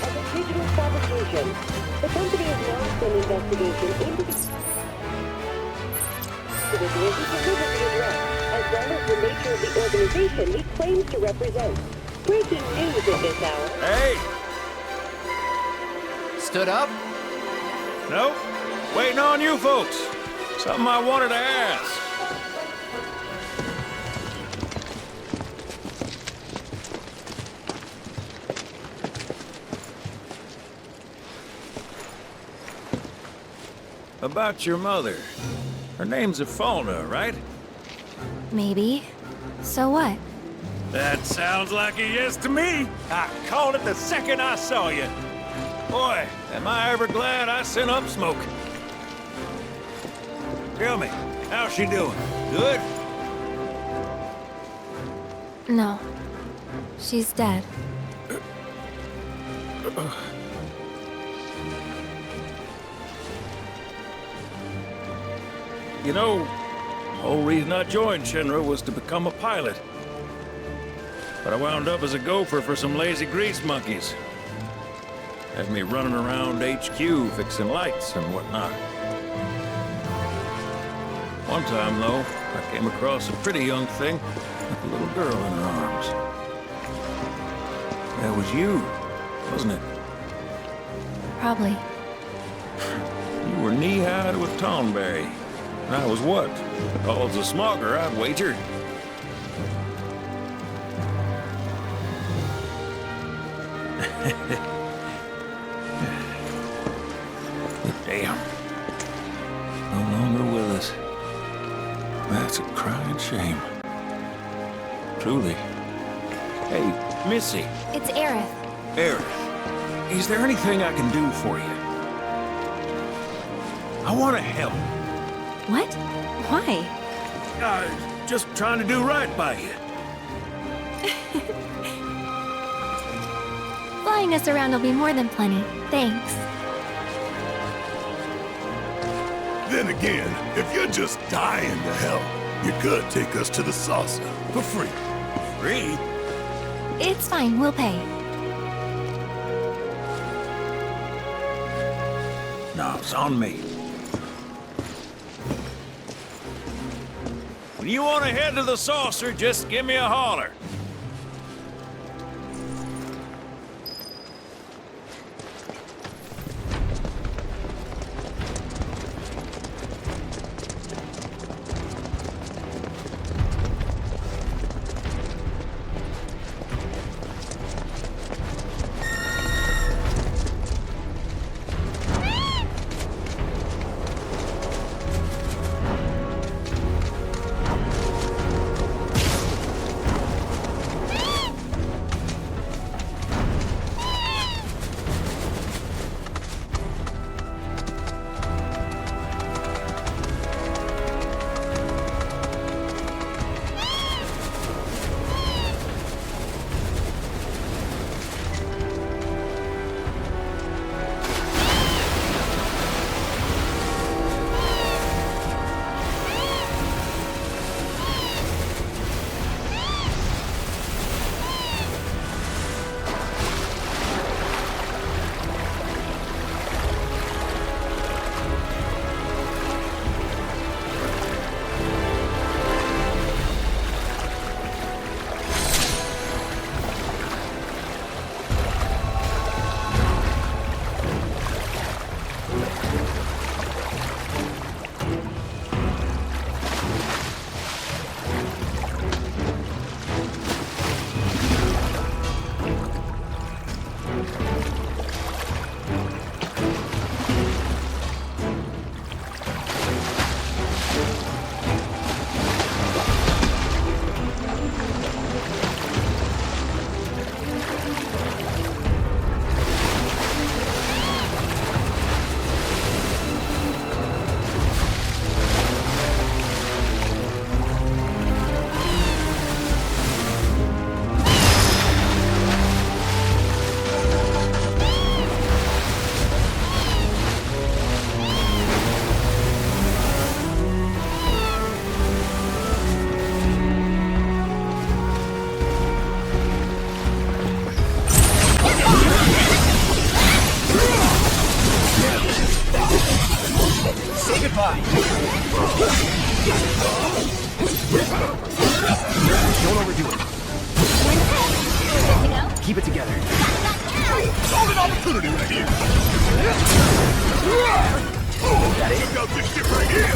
as a digital fabrication. The company has launched an investigation into the individual who delivered the address, as well as the nature of the organization he claims to represent. Breaking news at this hour. Hey! Stood up? Nope. Waiting on you folks. Something I wanted to ask. About your mother. Her name's Ifalna, right? Maybe. So what? That sounds like a yes to me. I called it the second I saw you. Boy, am I ever glad I sent up smoke. Tell me, how's she doing? Good? No. She's dead. You know, the whole reason I joined Shinra was to become a pilot. But I wound up as a gopher for some lazy grease monkeys. Had me running around HQ fixing lights and whatnot. One time, though, I came across a pretty young thing with a little girl in her arms. That was you, wasn't it? Probably. You were knee-high to a tonberry. And I was what? Called a smogger, I'd wager. Damn. No longer with us. That's a crying shame. Truly. Hey, Missy. It's Aerith. Aerith, is there anything I can do for you? I want to help. What? Why? Just trying to do right by you. Flying us around will be more than plenty. Thanks. Then again, if you're just dying to help, you could take us to the saucer for free. Free? It's fine, we'll pay. No, it's on me. When you want to head to the saucer, just give me a holler. Don't overdo it. Keep it together. Golden opportunity right here. That it? Look out this shit right here.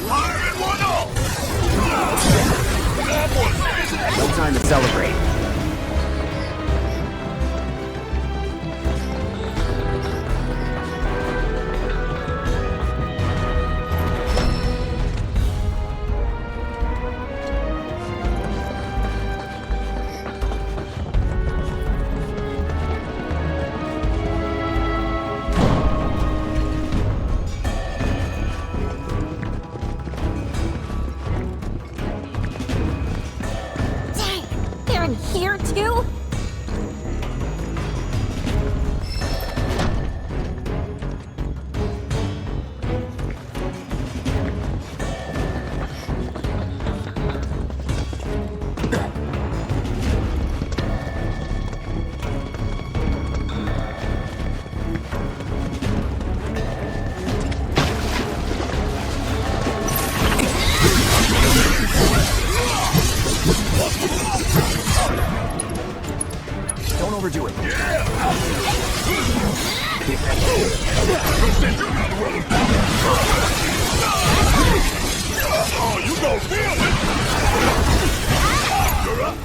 Fire in one all. No time to celebrate. Here too? Don't overdo it. Oh, you gon' feel it! You're up!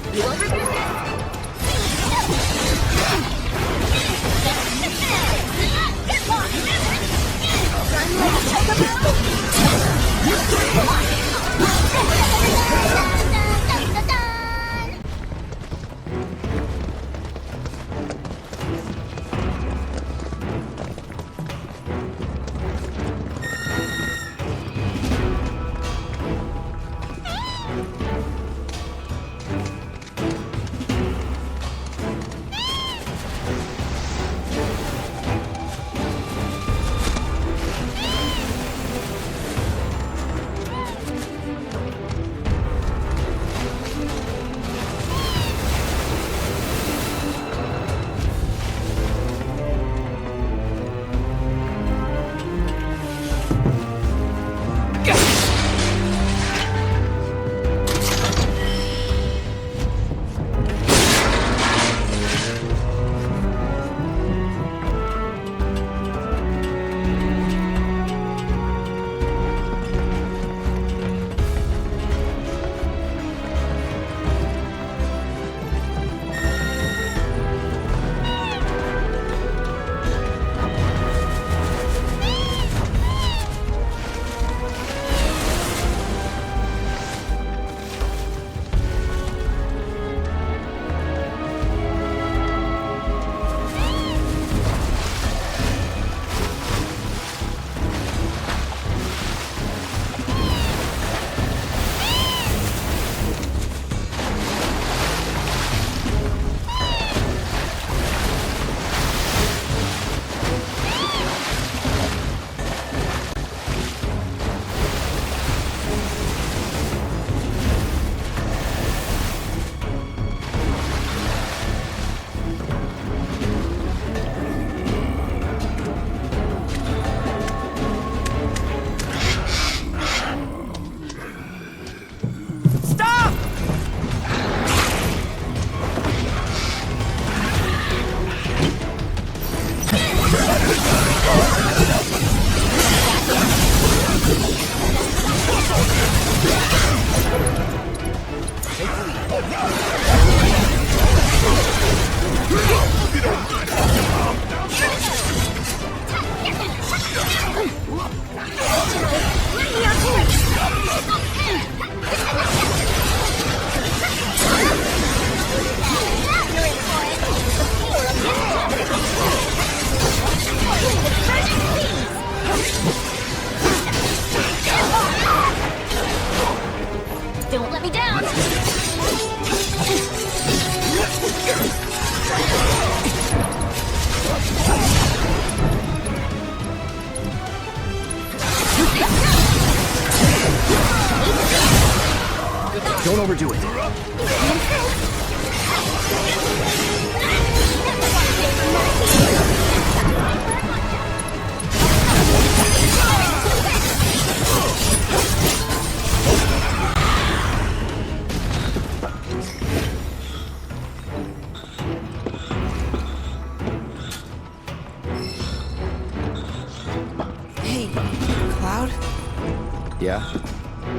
Yeah?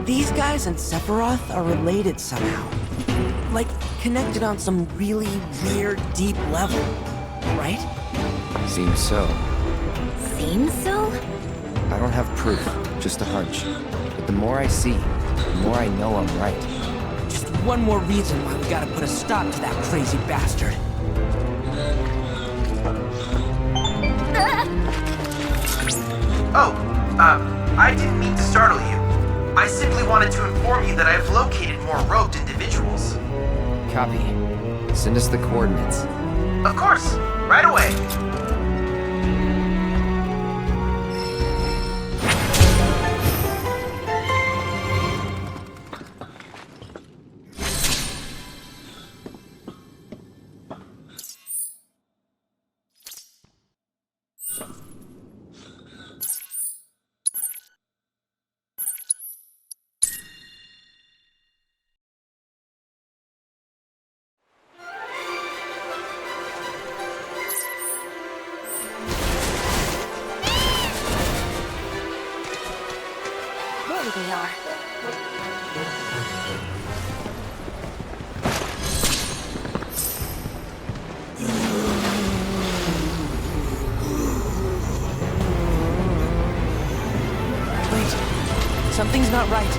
These guys and Sephiroth are related somehow. Like, connected on some really weird, deep level. Right? Seems so. Seems so? I don't have proof, just a hunch. But the more I see, the more I know I'm right. Just one more reason why we gotta put a stop to that crazy bastard. Oh, I didn't mean to startle you. I simply wanted to inform you that I've located more robed individuals. Copy. Send us the coordinates. Of course, right away. There they are. Wait, something's not right.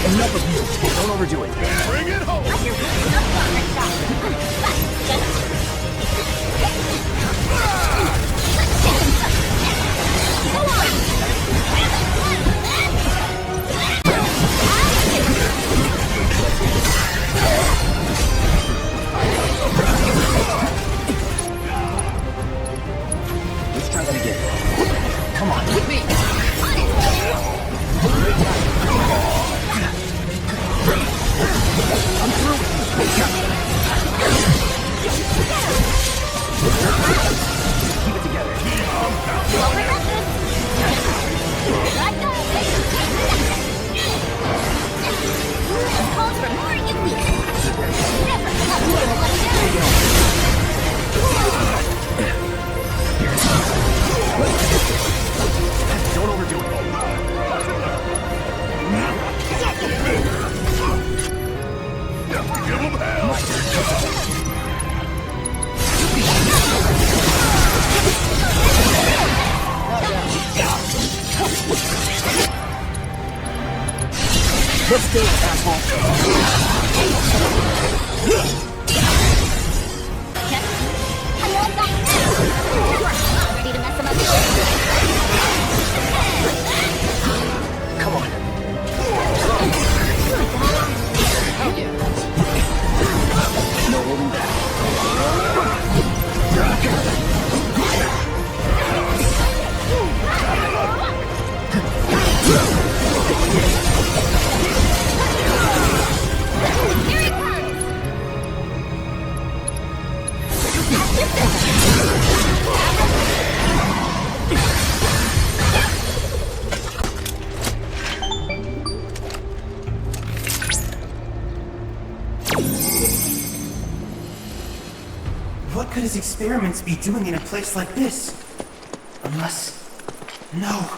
Enough of you. Don't overdo it. Bring it home. Let's try that again. Come on, with me. I'm through. Keep it together. Calls for more elite. Never let down. Don't overdo it. Give him hell! Let's do it, asshole. Ready to mess him up? Come on. Hell yeah. No holding back. what could his experiments be doing in a place like this? Unless... No.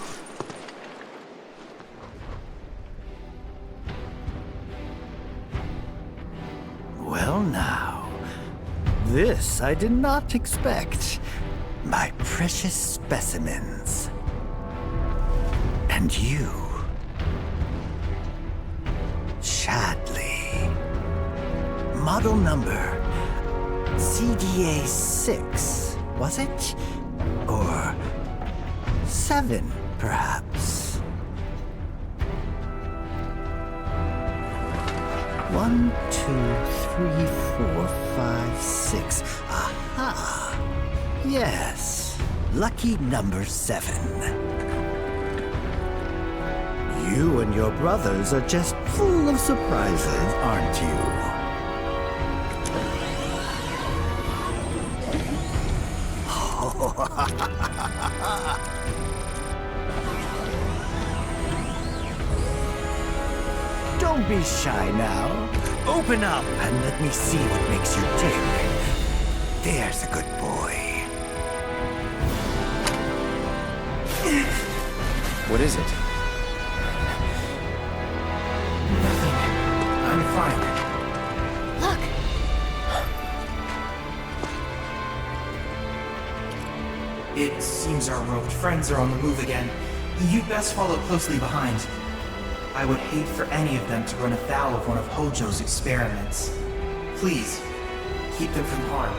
Well now, this I did not expect. My precious specimens. And you, Chadley. Model number CDA-6, was it? Or 7, perhaps? 1, 2, 3, 4, 5, 6. Aha! Yes, lucky number 7. You and your brothers are just full of surprises, aren't you? Don't be shy now. Open up and let me see what makes you tick. There's a good boy. What is it? Nothing. I'm fine. Look! It seems our roped friends are on the move again. You'd best follow closely behind. I would hate for any of them to run afoul of one of Hojo's experiments. Please, keep them from harm.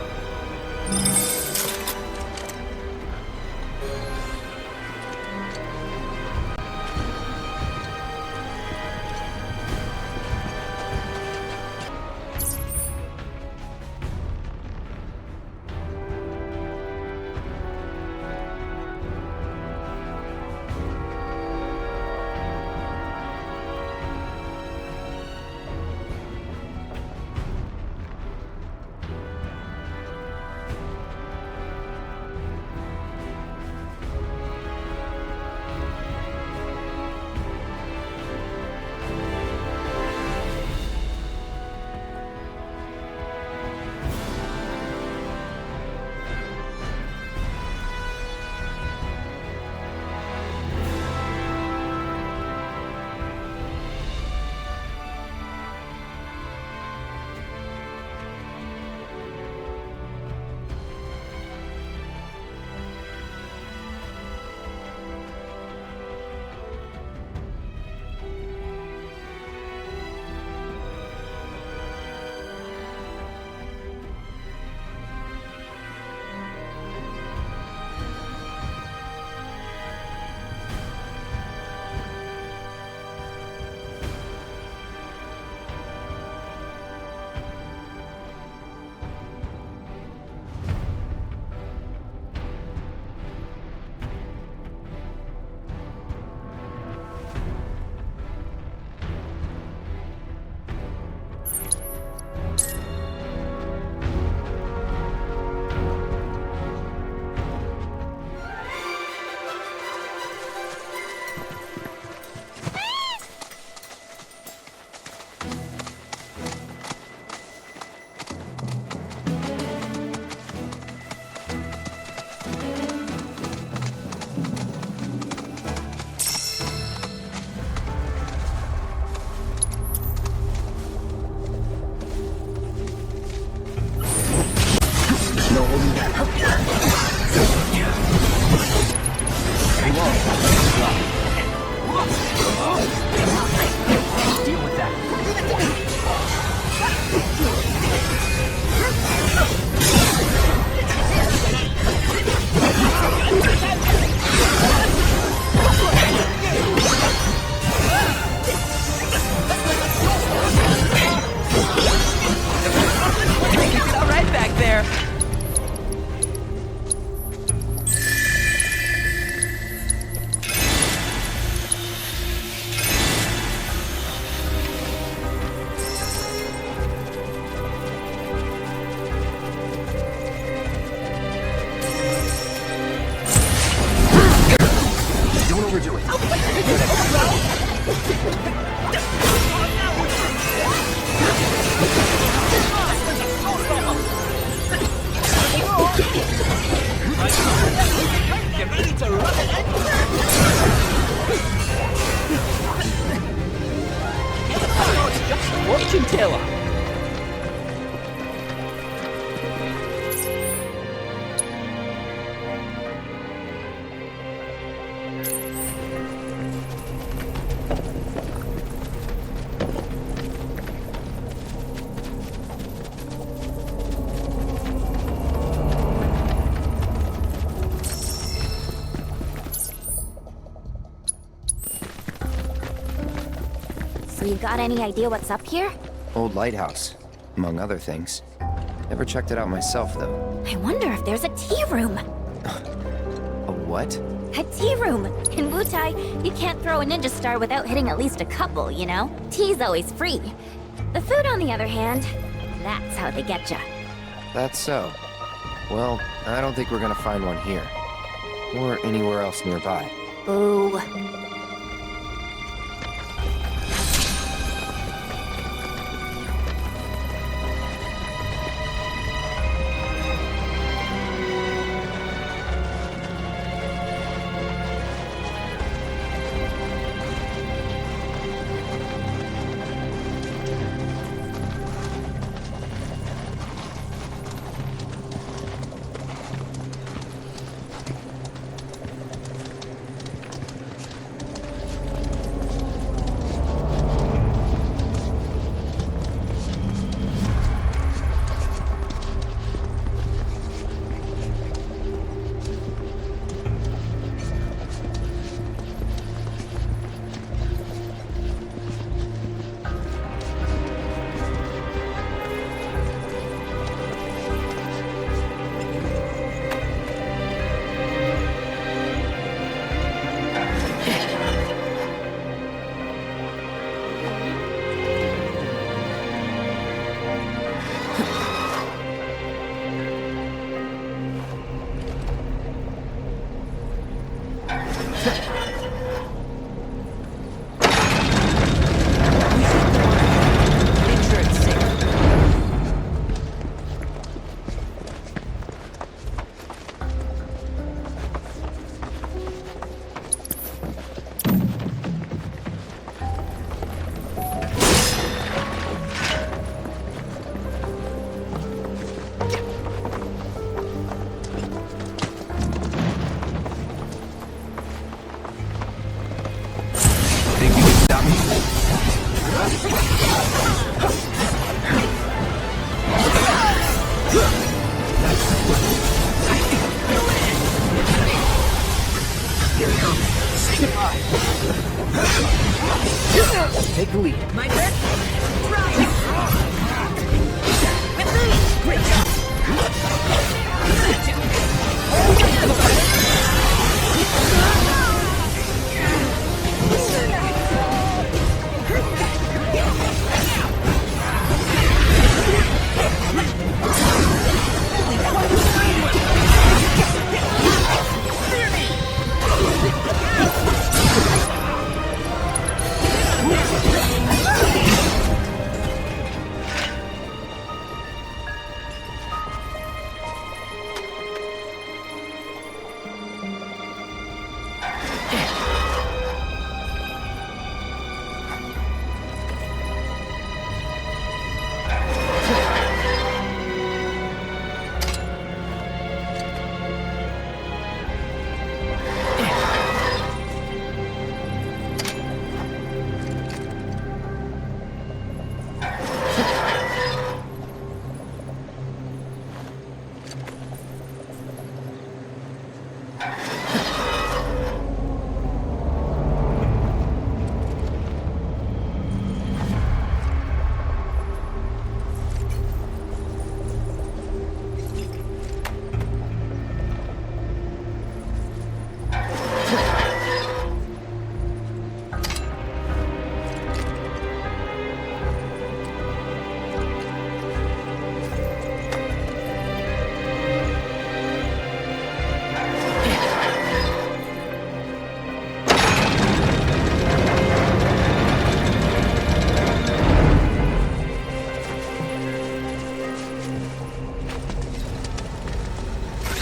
got any idea what's up here? Old lighthouse, among other things. Never checked it out myself, though. I wonder if there's a tea room. A what? A tea room! In Wutai, you can't throw a ninja star without hitting at least a couple, you know? Tea's always free. The food, on the other hand, that's how they get ya. That's so. Well, I don't think we're gonna find one here. Or anywhere else nearby. Ooh. Take the lead. My turn. With me. Great job.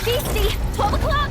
Beastie, 12 o'clock!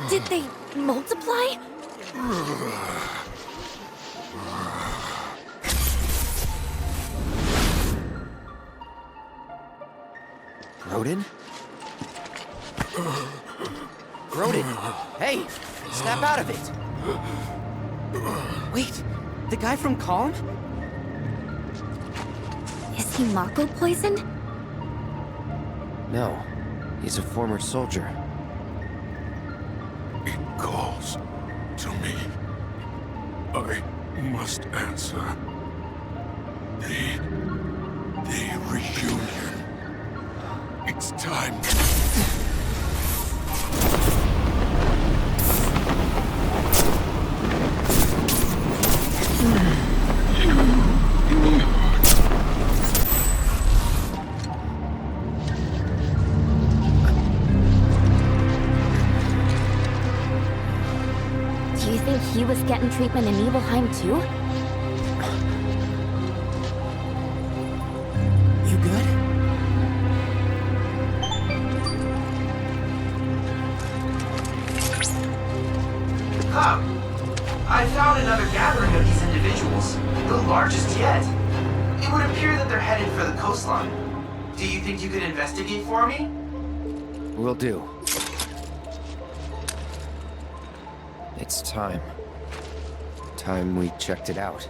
Did they multiply? Rodin? Rodin! Hey! Snap out of it! Wait, the guy from Calm? Is he Mako poisoned? No, he's a former soldier. It calls to me. I must answer. The reunion. It's time. Do you think he was getting treatment in Nibelheim too? You good? Come. I found another gathering of these individuals, the largest yet. It would appear that they're headed for the coastline. Do you think you could investigate for me? Will do. It's time. Time we checked it out.